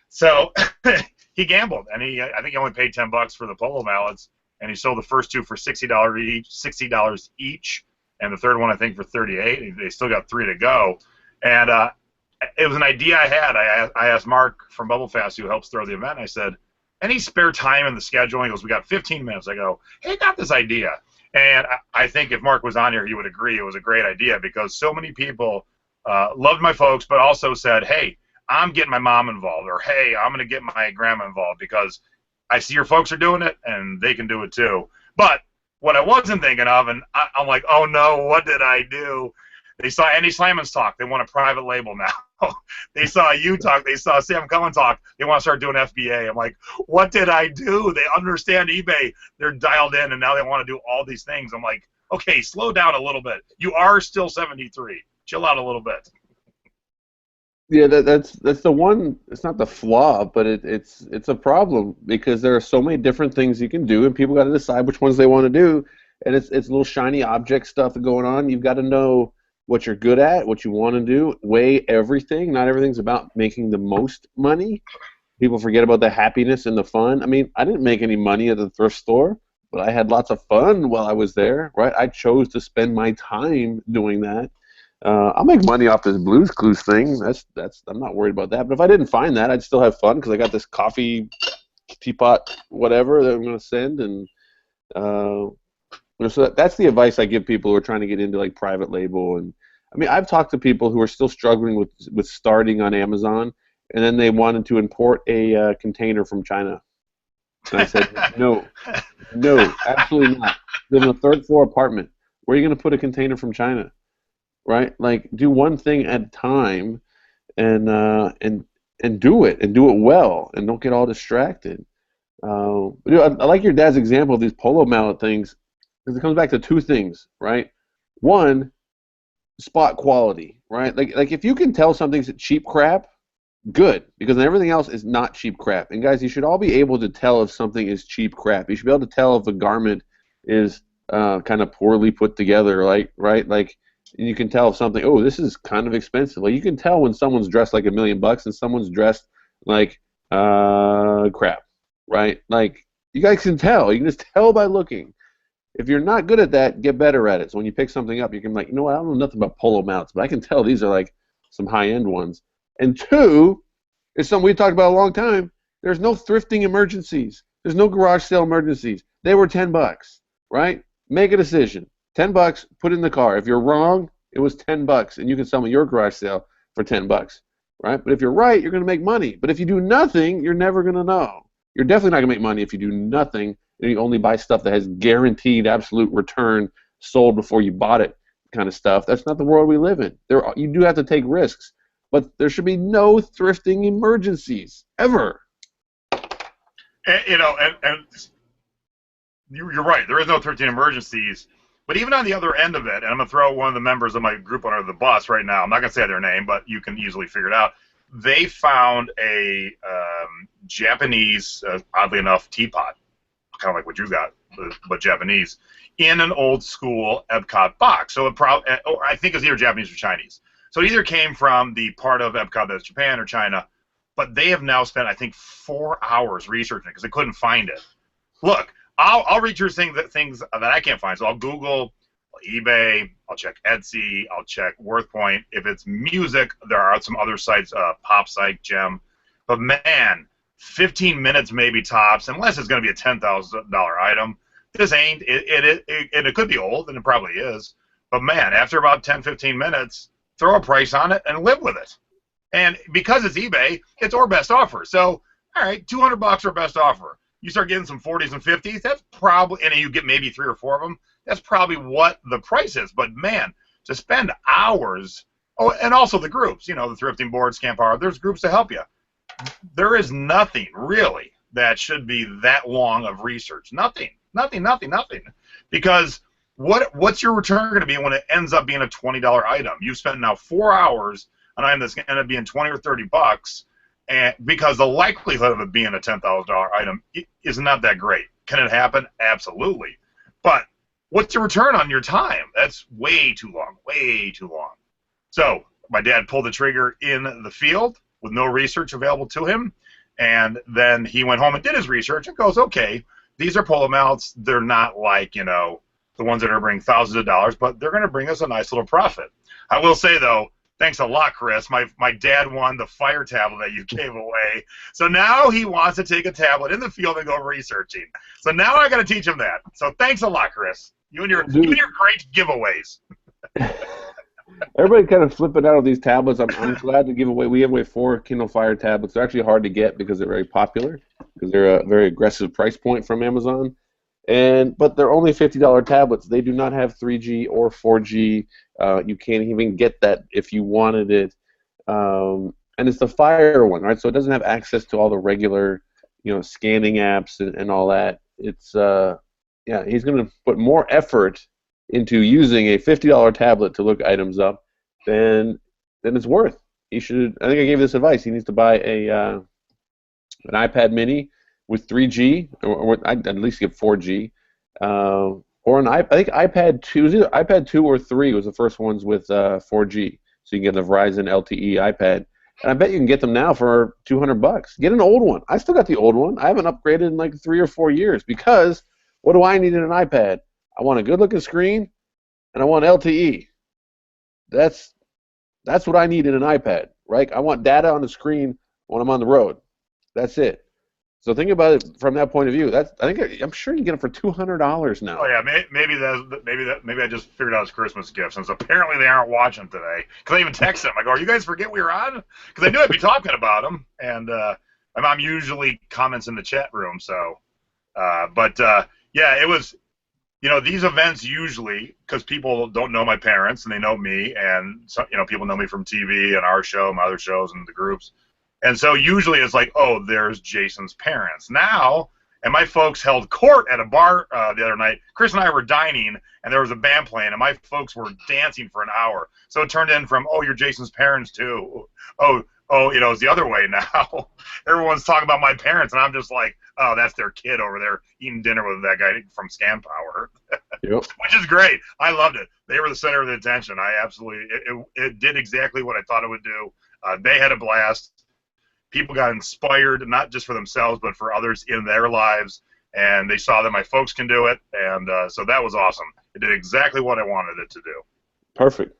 so he gambled, and I think he only paid $10 for the polo mallets, and he sold the first 2 for $60 each, and the third one I think for $38. They still got 3 to go, and it was an idea I had. I asked Mark from Bubble Fast, who helps throw the event. I said, any spare time in the schedule? He goes, we got 15 minutes. I go, hey, I got this idea. And I think if Mark was on here, he would agree it was a great idea, because so many people loved my folks, but also said, hey, I'm getting my mom involved, or hey, I'm going to get my grandma involved because I see your folks are doing it and they can do it too. But what I wasn't thinking of, and I'm like, oh no, what did I do? They saw Andy Slamans talk. They want a private label now. They saw you talk. They saw Sam Cohen talk. They want to start doing FBA. I'm like, what did I do? They understand eBay. They're dialed in, and now they want to do all these things. I'm like, okay, slow down a little bit. You are still 73. Chill out a little bit. Yeah, that's the one. It's not the flaw, but it's a problem, because there are so many different things you can do, and people got to decide which ones they want to do. And it's little shiny object stuff going on. You've got to know what you're good at, what you want to do, weigh everything. Not everything's about making the most money. People forget about the happiness and the fun. I mean, I didn't make any money at the thrift store, but I had lots of fun while I was there, right? I chose to spend my time doing that. I'll make money off this Blues Clues thing. I'm not worried about that. But if I didn't find that, I'd still have fun, because I got this coffee teapot, whatever, that I'm going to send. And so that's the advice I give people who are trying to get into like private label. And I mean, I've talked to people who are still struggling with starting on Amazon, and then they wanted to import a container from China. And I said, no, absolutely not. Live in a third-floor apartment. Where are you going to put a container from China? Right? Like, do one thing at a time, and do it, and do it well, and don't get all distracted. I like your dad's example of these polo mallet things, because it comes back to 2 things, right? One, spot quality, right? Like if you can tell something's cheap crap, good, because everything else is not cheap crap. And guys, you should all be able to tell if something is cheap crap. You should be able to tell if a garment is kind of poorly put together, like, right? Like, you can tell if something, oh, this is kind of expensive. Like, you can tell when someone's dressed like $1 million and someone's dressed like crap, right? Like, you guys can tell. You can just tell by looking. If you're not good at that, get better at it. So when you pick something up, you can be like, you know what, I don't know nothing about polo mounts, but I can tell these are like some high-end ones. And 2, it's something we've talked about a long time. There's no thrifting emergencies. There's no garage sale emergencies. They were $10, right? Make a decision. $10, put it in the car. If you're wrong, it was $10, and you can sell me your garage sale for $10, right? But if you're right, you're going to make money. But if you do nothing, you're never going to know. You're definitely not going to make money if you do nothing, and you only buy stuff that has guaranteed absolute return, sold before you bought it kind of stuff. That's not the world we live in. You do have to take risks, but there should be no thrifting emergencies, ever. And you're right. There is no 13 emergencies. But even on the other end of it, and I'm going to throw one of the members of my group under the bus right now. I'm not going to say their name, but you can easily figure it out. They found a Japanese, oddly enough, teapot, kind of like what you got, but Japanese, in an old school Epcot box. So it probably, or I think it's either Japanese or Chinese. So it either came from the part of Epcot that's Japan or China, but they have now spent, I think, 4 hours researching it because they couldn't find it. Look, I'll read through things that I can't find. So I'll Google eBay, I'll check Etsy, I'll check WorthPoint. If it's music, there are some other sites, PopSite, Gem. But man, 15 minutes maybe tops, unless it's going to be a $10,000 item. This ain't. It could be old, and it probably is. But man, after about 10, 15 minutes, throw a price on it and live with it. And because it's eBay, it's our best offer. So, all right, $200 or best offer. You start getting some 40s and 50s, that's probably, and you get maybe 3 or 4 of them, that's probably what the price is. But man, to spend hours, oh, and also the groups, the thrifting board, Scam Power, there's groups to help you. There is nothing really that should be that long of research. Nothing. Because what's your return going to be when it ends up being a $20 item? You spend now 4 hours on an item that's going to end up being 20 or 30 bucks, and because the likelihood of it being a $10,000 item is not that great. Can it happen? Absolutely. But what's your return on your time? That's way too long, way too long. So my dad pulled the trigger in the field with no research available to him, and then he went home and did his research and goes, okay, these are polo mounts. They're not like, the ones that are bringing thousands of dollars, but they're going to bring us a nice little profit. I will say, though, thanks a lot, Chris. My dad won the fire tablet that you gave away. So now he wants to take a tablet in the field and go researching. So now I got to teach him that. So thanks a lot, Chris. You and your great giveaways. Everybody kind of flipping out of these tablets. I'm glad to give away. We give away 4 Kindle Fire tablets. They're actually hard to get because they're very popular, because they're a very aggressive price point from Amazon. But they're only $50 tablets. They do not have 3G or 4G. You can't even get that if you wanted it. And it's the Fire one, right? So it doesn't have access to all the regular, scanning apps and all that. It's he's going to put more effort into using a $50 tablet to look items up than it's worth. He should. I think I gave this advice. He needs to buy an iPad Mini with 3G, or I'd at least get 4G, or I think iPad 2. It was either iPad 2 or 3 was the first ones with 4G, so you can get the Verizon LTE iPad. And I bet you can get them now for $200. Get an old one. I still got the old one. I haven't upgraded in like 3 or 4 years, because what do I need in an iPad? I want a good-looking screen, and I want LTE. That's what I need in an iPad, right? I want data on the screen when I'm on the road. That's it. So think about it from that point of view. I'm sure you can get it for $200 now. Oh yeah, maybe I just figured out his Christmas gift, since apparently they aren't watching today. Because I even texted them. I go, "Are you guys forget we were on?" Because I knew I'd be talking about them, and my mom usually comments in the chat room. So, yeah, it was. These events usually, because people don't know my parents and they know me, and so, people know me from TV and our show, my other shows, and the groups. And so usually it's like, oh, there's Jason's parents. Now, and my folks held court at a bar the other night. Chris and I were dining, and there was a band playing, and my folks were dancing for an hour. So it turned in from, oh, you're Jason's parents too. Oh, it's the other way now. Everyone's talking about my parents, and I'm just like, oh, that's their kid over there eating dinner with that guy from Scam Power. Yep. Which is great. I loved it. They were the center of the attention. I absolutely, it did exactly what I thought it would do. They had a blast. People got inspired, not just for themselves, but for others in their lives, and they saw that my folks can do it, and so that was awesome. It did exactly what I wanted it to do. Perfect.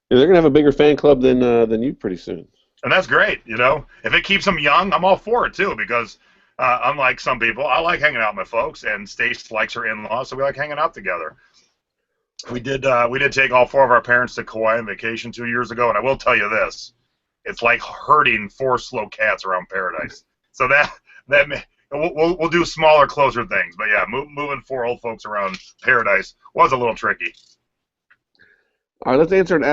Yeah, they're going to have a bigger fan club than you pretty soon. And that's great, If it keeps them young, I'm all for it, too, because unlike some people, I like hanging out with my folks, and Stace likes her in-laws, so we like hanging out together. We did take all 4 of our parents to Kauai on vacation 2 years ago, and I will tell you this. It's like herding 4 slow cats around paradise. So we'll do smaller, closer things. But yeah, moving 4 old folks around paradise was a little tricky. All right, let's answer an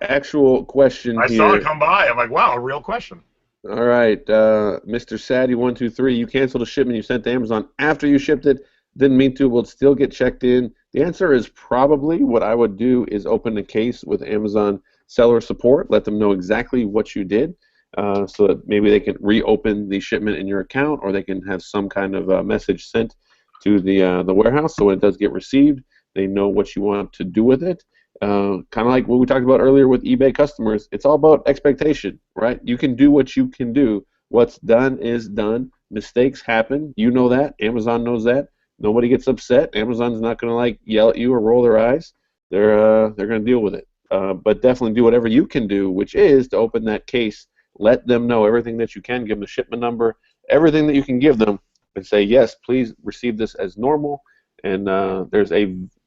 actual question I here. saw it come by. I'm like, wow, a real question. All right, Mr. Saddy123, you canceled a shipment you sent to Amazon after you shipped it. Didn't mean to. Will it still get checked in? The answer is probably. What I would do is open a case with Amazon seller support, let them know exactly what you did, so that maybe they can reopen the shipment in your account, or they can have some kind of message sent to the warehouse. So when it does get received, they know what you want to do with it. Kind of like what we talked about earlier with eBay customers. It's all about expectation, right? You can do what you can do. What's done is done. Mistakes happen. You know that. Amazon knows that. Nobody gets upset. Amazon's not going to like yell at you or roll their eyes. They're going to deal with it. But definitely do whatever you can do, which is to open that case, let them know everything that you can, give them the shipment number, everything that you can give them, and say, yes, please receive this as normal. And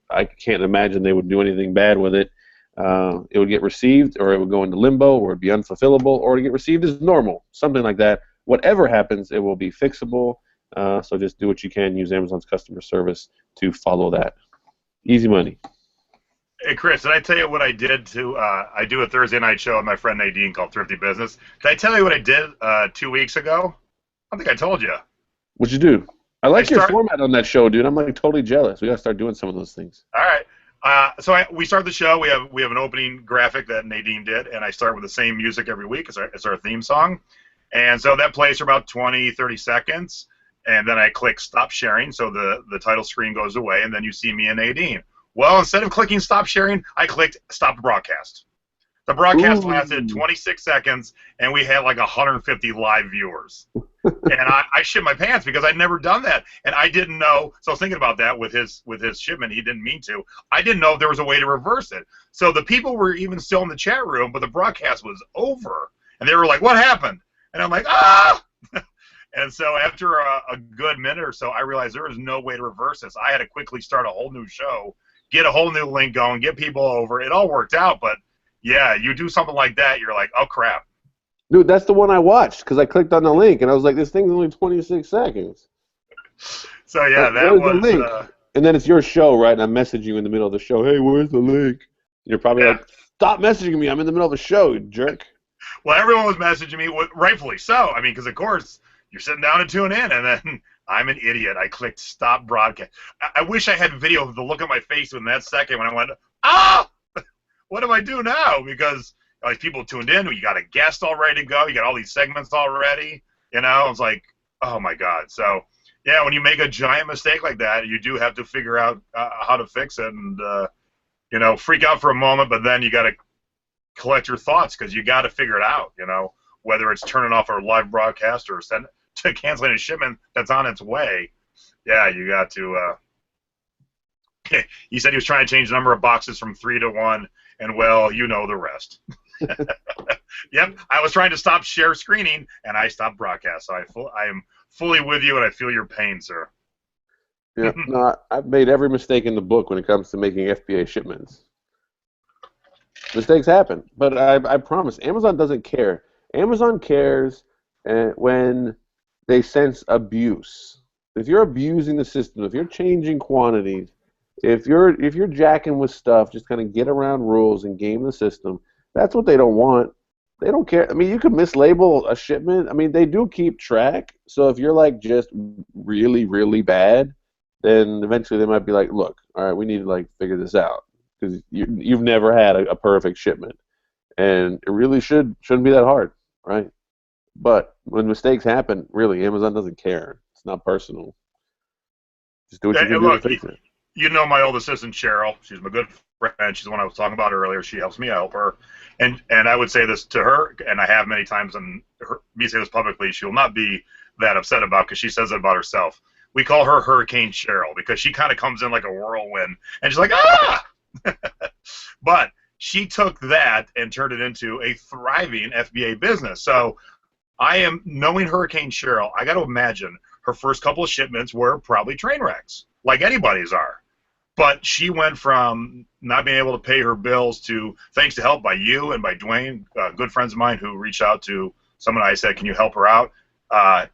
I can't imagine they would do anything bad with it. It would get received, or it would go into limbo, or it would be unfulfillable, or it would get received as normal, something like that. Whatever happens, it will be fixable. So just do what you can. Use Amazon's customer service to follow that. Easy money. Hey, Chris, did I tell you what I did to, I do a Thursday night show with my friend Nadine called Thrifty Business. Did I tell you what I did 2 weeks ago? I think I told you. What'd you do? I like your format on that show, dude. I'm like totally jealous. We gotta start doing some of those things. All right. We start the show. We have an opening graphic that Nadine did, and I start with the same music every week as our theme song. And so that plays for about 20, 30 seconds, and then I click stop sharing, so the title screen goes away, and then you see me and Nadine. Well, instead of clicking stop sharing, I clicked stop broadcast. The broadcast lasted 26 seconds, and we had like 150 live viewers. And I shit my pants because I'd never done that, and I didn't know. So I was thinking about that with his shipment. He didn't mean to. I didn't know if there was a way to reverse it. So the people were even still in the chat room, but the broadcast was over, and they were like, "What happened?" And I'm like, "Ah!" And so after a good minute or so, I realized there was no way to reverse this. I had to quickly start a whole new show, get a whole new link going, get people over. It all worked out, but yeah, you do something like that, you're like, oh crap. Dude, that's the one I watched because I clicked on the link and I was like, this thing's only 26 seconds. So yeah, that was the link. And then it's your show, right? And I message you in the middle of the show, hey, where's the link? You're probably like, stop messaging me. I'm in the middle of a show, you jerk. Well, everyone was messaging me, rightfully so. I mean, because of course you're sitting down and tuning in, and then I'm an idiot. I clicked stop broadcast. I wish I had video of the look on my face in that second when I went, ah! What do I do now? Because like people tuned in, you got a guest all ready to go, you got all these segments already. You know, it's like, oh my god. So yeah, when you make a giant mistake like that, you do have to figure out how to fix it, and you know, freak out for a moment, but then you got to collect your thoughts because you got to figure it out. You know, whether it's turning off our live broadcast or canceling a shipment that's on its way. Yeah, you got to. He said he was trying to change the number of boxes from 3 to 1. And, well, you know the rest. Yep, I was trying to stop share screening, and I stopped broadcast. So I am fully with you, and I feel your pain, sir. Yeah, no, I've made every mistake in the book when it comes to making FBA shipments. Mistakes happen, but I promise, Amazon doesn't care. Amazon cares when they sense abuse. If you're abusing the system, if you're changing quantities, if you're jacking with stuff, just kind of get around rules and game the system, that's what they don't want. They don't care. I mean, you could mislabel a shipment. I mean, they do keep track. So if you're like just really, really bad, then eventually they might be like, look, all right, we need to like figure this out because you've never had a perfect shipment, and it really shouldn't be that hard, right? But when mistakes happen, really, Amazon doesn't care. It's not personal. Just do what you can do to fix it. You know my old assistant, Cheryl. She's my good friend. She's the one I was talking about earlier. She helps me, I help her. And I would say this to her, and I have many times, and me say this publicly, she'll not be that upset about because she says it about herself. We call her Hurricane Cheryl because she kind of comes in like a whirlwind, and she's like, ah! But she took that and turned it into a thriving FBA business. So I am, knowing Hurricane Cheryl, I got to imagine her first couple of shipments were probably train wrecks, like anybody's are. But she went from not being able to pay her bills to, thanks to help by you and by Dwayne, good friends of mine who reached out to someone. I said, can you help her out?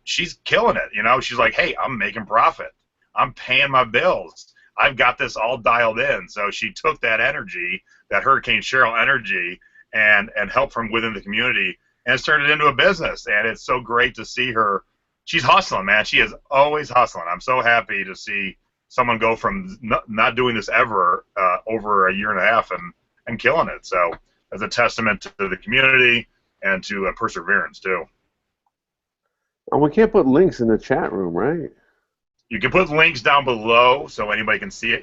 She's killing it. You know, she's like, hey, I'm making profit. I'm paying my bills. I've got this all dialed in. So she took that energy, that Hurricane Cheryl energy, and help from within the community, and it's turned it into a business. And it's so great to see her. She's hustling, man. She is always hustling. I'm so happy to see someone go from not doing this ever over a year and a half and killing it. So as a testament to the community and to perseverance too. Oh, we can't put links in the chat room, right? You can put links down below so anybody can see it,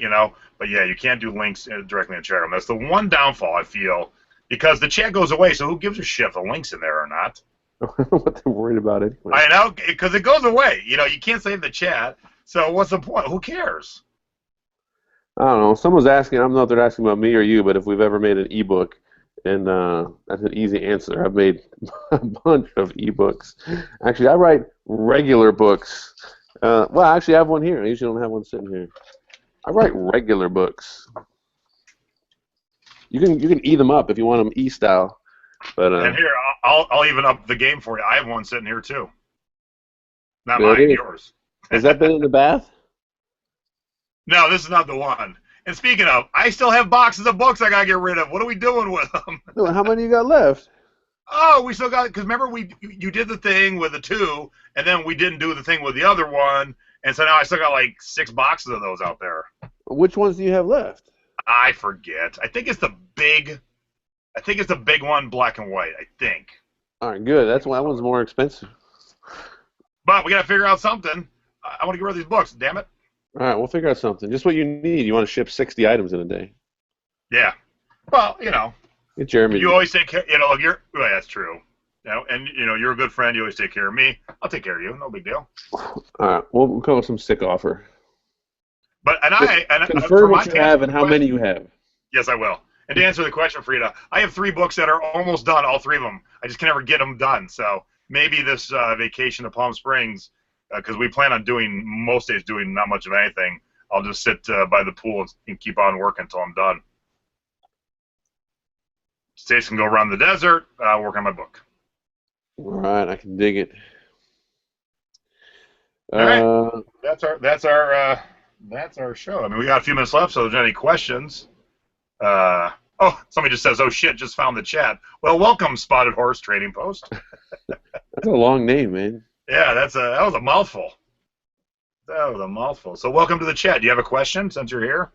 But yeah, you can't do links directly in the chat room. That's the one downfall I feel, because the chat goes away. So who gives a shit if the link's in there or not? I don't know what they're worried about anyway. I know, because it goes away. You can't save the chat. So what's the point? Who cares? I don't know. Someone's asking. I don't know if they're asking about me or you, but if we've ever made an ebook, and that's an easy answer. I've made a bunch of ebooks. Actually, I write regular books. Well, actually, I have one here. I usually don't have one sitting here. I write regular books. You can e them up if you want them e-style. But and here, I'll even up the game for you. I have one sitting here too. Not there mine, yours. Has that been in the bath? No, this is not the one. And speaking of, I still have boxes of books I gotta get rid of. What are we doing with them? How many you got left? Oh, we still got, because remember you did the thing with the 2, and then we didn't do the thing with the other one, and so now I still got like 6 boxes of those out there. Which ones do you have left? I forget. I think it's the big one, black and white. I think. All right, good. That's why that one's more expensive. But we gotta figure out something. I want to get rid of these books. Damn it. All right, we'll figure out something. Just what you need. You want to ship 60 items in a day. Yeah. Well, Get Jeremy. you always take care. Well, that's true. And you're a good friend. You always take care of me. I'll take care of you. No big deal. All right, we'll come with some sick offer. But confirm what you have and how many you have. Yes, I will. And to answer the question, Frida, I have 3 books that are almost done. All 3 of them. I just can never get them done. So maybe this vacation to Palm Springs, because we plan on doing most days doing not much of anything. I'll just sit by the pool and keep on working until I'm done. Stace can go around the desert, work on my book. All right, I can dig it. All right, that's our show. I mean, we got a few minutes left, so if there's any questions. Oh, somebody just says, "Oh shit, just found the chat." Well, welcome, Spotted Horse Trading Post. That's a long name, man. Yeah, that was a mouthful. That was a mouthful. So welcome to the chat. Do you have a question since you're here?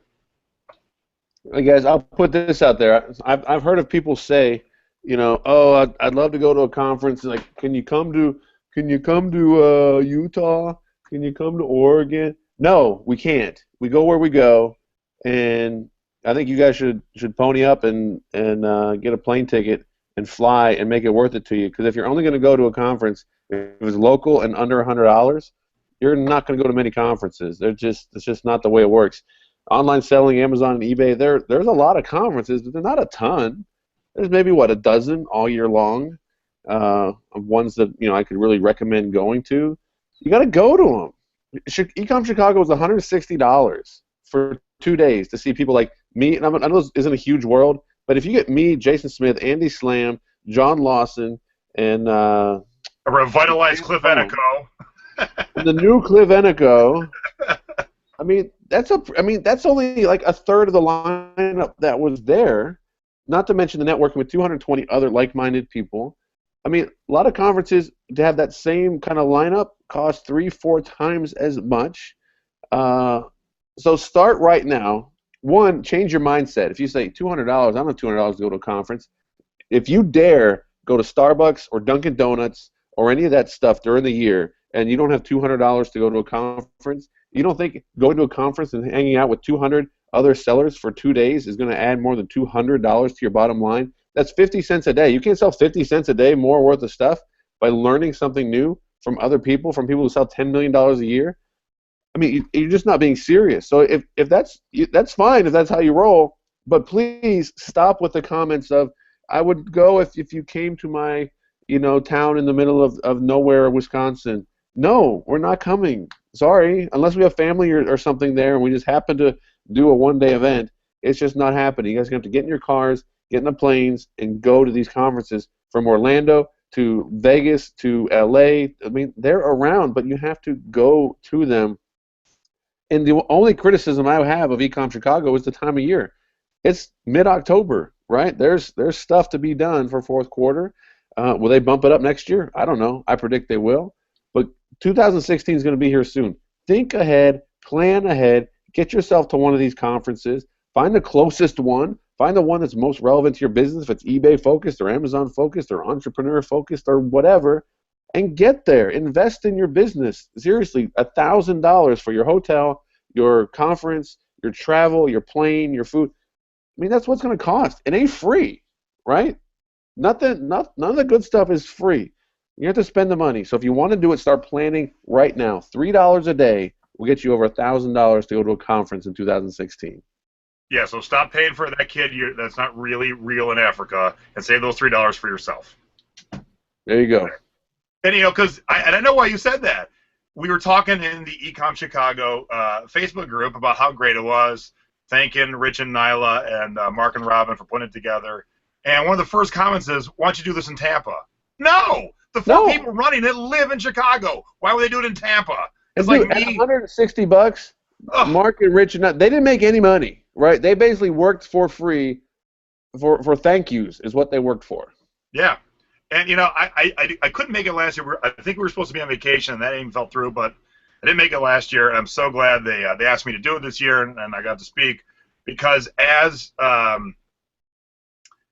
Hey guys, I'll put this out there. I've heard of people say, oh, I'd love to go to a conference. Like, can you come to Utah? Can you come to Oregon? No, we can't. We go where we go, and I think you guys should pony up and get a plane ticket and fly and make it worth it to you. Because if you're only going to go to a conference, if it's local and under $100, you're not going to go to many conferences. It's just not the way it works. Online selling, Amazon and eBay, there's a lot of conferences, but they're not a ton. There's maybe, a dozen all year long of ones that I could really recommend going to. You got to go to them. Ecom Chicago is $160 for 2 days to see people like me. And I know this isn't a huge world, but if you get me, Jason Smith, Andy Slam, John Lawson, and a revitalized Cliff Enico. The new Cliff Enico. That's only like a third of the lineup that was there. Not to mention the networking with 220 other like-minded people. I mean, a lot of conferences to have that same kind of lineup cost 3-4 times as much. So start right now. One, change your mindset. If you say $200, I don't have $200 to go to a conference. If you dare go to Starbucks or Dunkin' Donuts or any of that stuff during the year, and you don't have $200 to go to a conference, you don't think going to a conference and hanging out with 200 other sellers for 2 days is going to add more than $200 to your bottom line? That's 50 cents a day. You can't sell 50 cents a day more worth of stuff by learning something new from other people, from people who sell $10 million a year. I mean, you're just not being serious. So if that's fine if that's how you roll, but please stop with the comments of, I would go if you came to my town in the middle of nowhere, Wisconsin. No, we're not coming. Sorry, unless we have family or something there and we just happen to do a one-day event, it's just not happening. You guys are going to have to get in your cars, get in the planes, and go to these conferences from Orlando to Vegas to LA. I mean, they're around, but you have to go to them. And the only criticism I have of Ecom Chicago is the time of year. It's mid-October, right? There's stuff to be done for fourth quarter. Will they bump it up next year? I don't know. I predict they will. But 2016 is going to be here soon. Think ahead, plan ahead, get yourself to one of these conferences, find the closest one, find the one that's most relevant to your business, if it's eBay focused or Amazon focused or entrepreneur focused or whatever, and get there. Invest in your business. Seriously, $1,000 for your hotel, your conference, your travel, your plane, your food. I mean, that's what's going to cost. It ain't free, right? None of the good stuff is free. You have to spend the money. So if you want to do it, start planning right now. $3 a day will get you over $1,000 to go to a conference in 2016. Yeah, so stop paying for that kid that's not really real in Africa and save those $3 for yourself. There you go. And, because I know why you said that. We were talking in the Ecom Chicago Facebook group about how great it was, thanking Rich and Nyla and Mark and Robin for putting it together. And one of the first comments is, why don't you do this in Tampa? No! The four people running it live in Chicago. Why would they do it in Tampa? It's dude, like me. At $160, Mark and Rich, they didn't make any money, right? They basically worked for free for thank yous is what they worked for. Yeah. And, I couldn't make it last year. I think we were supposed to be on vacation, and that even fell through, but I didn't make it last year, and I'm so glad they asked me to do it this year, and I got to speak, because as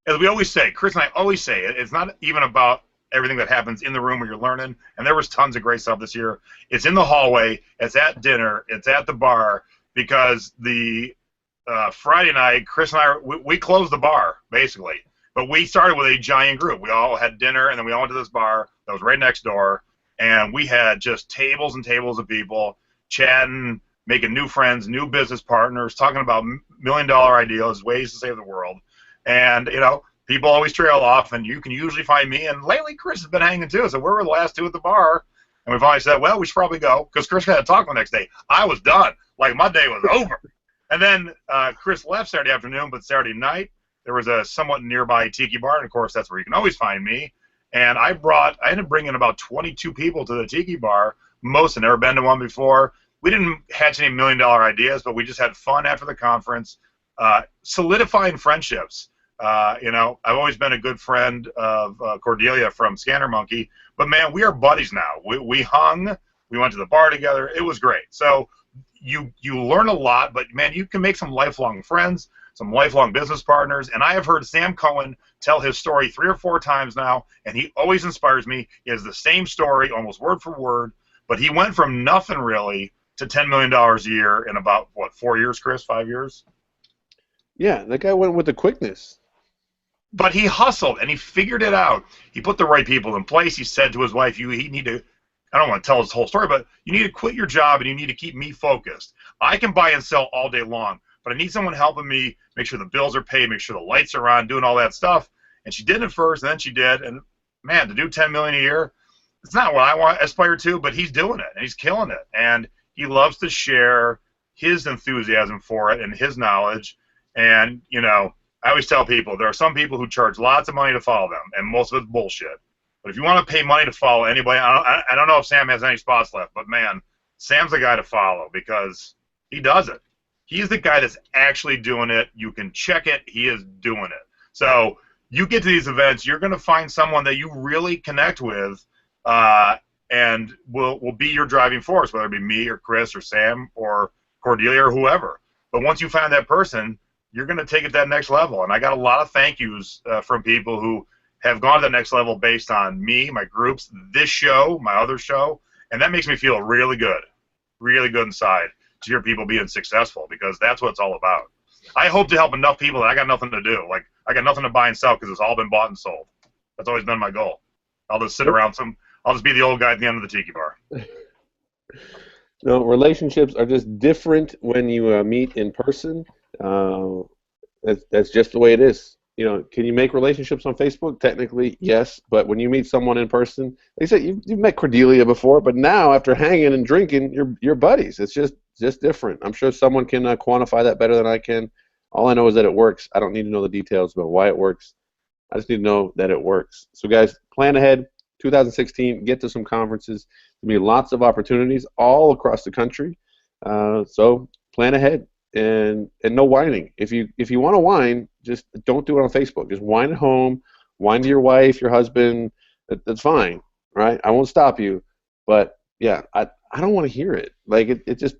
we always say, Chris and I always say, it's not even about everything that happens in the room where you're learning, and there was tons of great stuff this year. It's in the hallway, it's at dinner, it's at the bar, because the Friday night, Chris and I, we closed the bar, basically. But we started with a giant group. We all had dinner, and then we all went to this bar that was right next door, and we had just tables and tables of people chatting, making new friends, new business partners, talking about million-dollar ideas, ways to save the world. And, people always trail off, and you can usually find me. And lately, Chris has been hanging too. So we were the last two at the bar, and we finally said, well, we should probably go, because Chris had to talk the next day. I was done. Like, my day was over. And then Chris left Saturday afternoon, but Saturday night, there was a somewhat nearby tiki bar, and of course, that's where you can always find me. And I ended up bringing about 22 people to the tiki bar. Most had never been to one before. We didn't hatch any million-dollar ideas, but we just had fun after the conference, solidifying friendships. I've always been a good friend of Cordelia from Scanner Monkey, but man, we are buddies now. We hung, we went to the bar together. It was great. So you learn a lot, but man, you can make some lifelong friends, some lifelong business partners. And I have heard Sam Cohen tell his story 3 or 4 times now, and he always inspires me. He has the same story, almost word for word, but he went from nothing really to $10 million a year in about, 4 years, Chris? 5 years? Yeah, that guy went with the quickness. But he hustled, and he figured it out. He put the right people in place. He said to his wife, you need to, I don't want to tell his whole story, but you need to quit your job, and you need to keep me focused. I can buy and sell all day long, but I need someone helping me make sure the bills are paid, make sure the lights are on, doing all that stuff. And she did it first, and then she did. And, man, to do $10 million a year, it's not what I want to aspire to, but he's doing it, and he's killing it. And he loves to share his enthusiasm for it and his knowledge. And, I always tell people there are some people who charge lots of money to follow them, and most of it's bullshit. But if you want to pay money to follow anybody, I don't know if Sam has any spots left, but, man, Sam's the guy to follow because he does it. He's the guy that's actually doing it. You can check it. He is doing it. So you get to these events, you're going to find someone that you really connect with and will be your driving force, whether it be me or Chris or Sam or Cordelia or whoever. But once you find that person, you're going to take it to that next level. And I got a lot of thank yous from people who have gone to the next level based on me, my groups, this show, my other show, and that makes me feel really good inside to hear people being successful because that's what it's all about. I hope to help enough people that I got nothing to do. Like, I got nothing to buy and sell because it's all been bought and sold. That's always been my goal. I'll just sit around I'll just be the old guy at the end of the tiki bar. No, relationships are just different when you meet in person. That's just the way it is. Can you make relationships on Facebook? Technically, yes, but when you meet someone in person, they say you've met Cordelia before, but now after hanging and drinking, you're buddies. It's just different. I'm sure someone can quantify that better than I can. All I know is that it works. I don't need to know the details about why it works. I just need to know that it works. So, guys, plan ahead. 2016, get to some conferences. There'll be lots of opportunities all across the country. So plan ahead. And no whining. If you want to whine, just don't do it on Facebook. Just whine at home, whine to your wife, your husband. That's fine, right? I won't stop you, but yeah, I don't want to hear it. Like it just,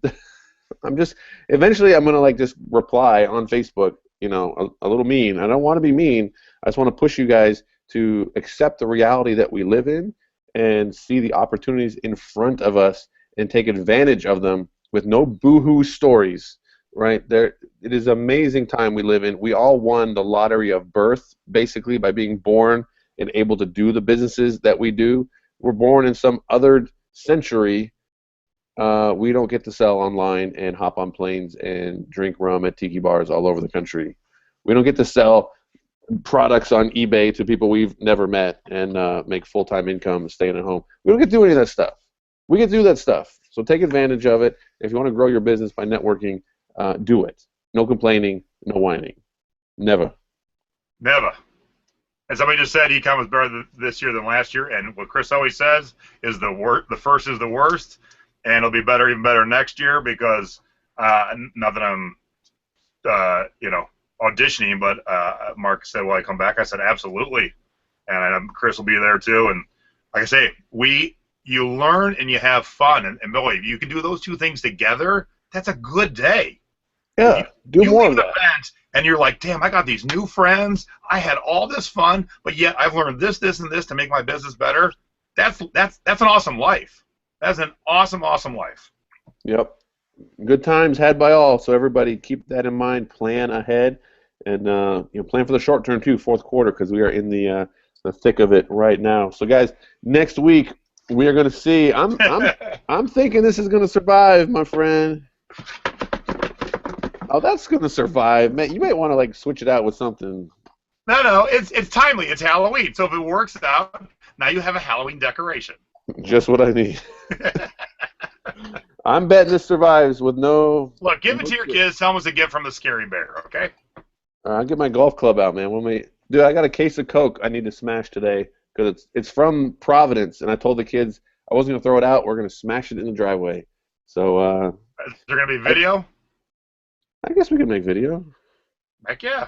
eventually I'm gonna just reply on Facebook, a little mean. I don't want to be mean. I just want to push you guys to accept the reality that we live in and see the opportunities in front of us and take advantage of them with no boohoo stories, right? It is an amazing time we live in. We all won the lottery of birth, basically, by being born and able to do the businesses that we do. We're born in some other century. We don't get to sell online and hop on planes and drink rum at tiki bars all over the country. We don't get to sell products on eBay to people we've never met and make full-time income staying at home. We don't get to do any of that stuff. We get to do that stuff. So take advantage of it. If you want to grow your business by networking, do it. No complaining, no whining. Never. Never. And somebody just said Ecom was better this year than last year, and what Chris always says is the first is the worst, and it'll be better, even better next year because not that I'm, auditioning, but Mark said, "Will I come back?" I said, "Absolutely," and Chris will be there too. And like I say, you learn and you have fun, and boy, if you can do those two things together, that's a good day. Yeah, do more of that. Event and you're like, damn, I got these new friends. I had all this fun, but yet I've learned this, and this to make my business better. That's an awesome life. That's an awesome, awesome life. Yep. Good times had by all. So everybody keep that in mind. Plan ahead, and plan for the short term too. Fourth quarter, because we are in the thick of it right now. So guys, next week we are going to see. I'm thinking this is going to survive, my friend. Oh, that's going to survive, man. You might want to switch it out with something. No, it's timely. It's Halloween, so if it works out, now you have a Halloween decoration. Just what I need. I'm betting this survives with no. Look, give it to your kids. Tell them it's a gift from the Scary Bear. Okay. I'll get my golf club out, man. Dude, I got a case of Coke I need to smash today because it's from Providence, and I told the kids I wasn't gonna throw it out. We're gonna smash it in the driveway. So. Is there gonna be video? I guess we can make video. Heck yeah.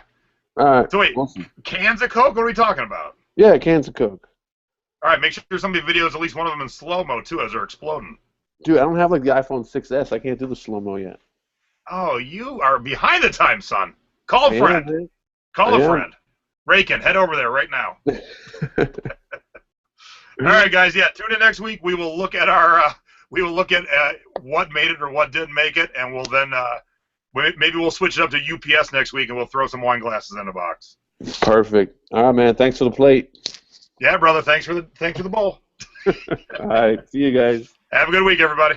All right. So wait, cans of Coke? What are we talking about? Yeah, cans of Coke. All right, make sure some of the videos, at least one of them in slow-mo, too, as they're exploding. Dude, I don't have the iPhone 6S. I can't do the slow-mo yet. Oh, you are behind the times, son. Call a friend. Call a friend. Rakin, head over there right now. All right, guys. Yeah, tune in next week. We will look at what made it or what didn't make it, and we'll then maybe we'll switch it up to UPS next week, and we'll throw some wine glasses in the box. Perfect. All right, man. Thanks for the plate. Yeah, brother. Thanks for the bowl. All right. See you guys. Have a good week, everybody.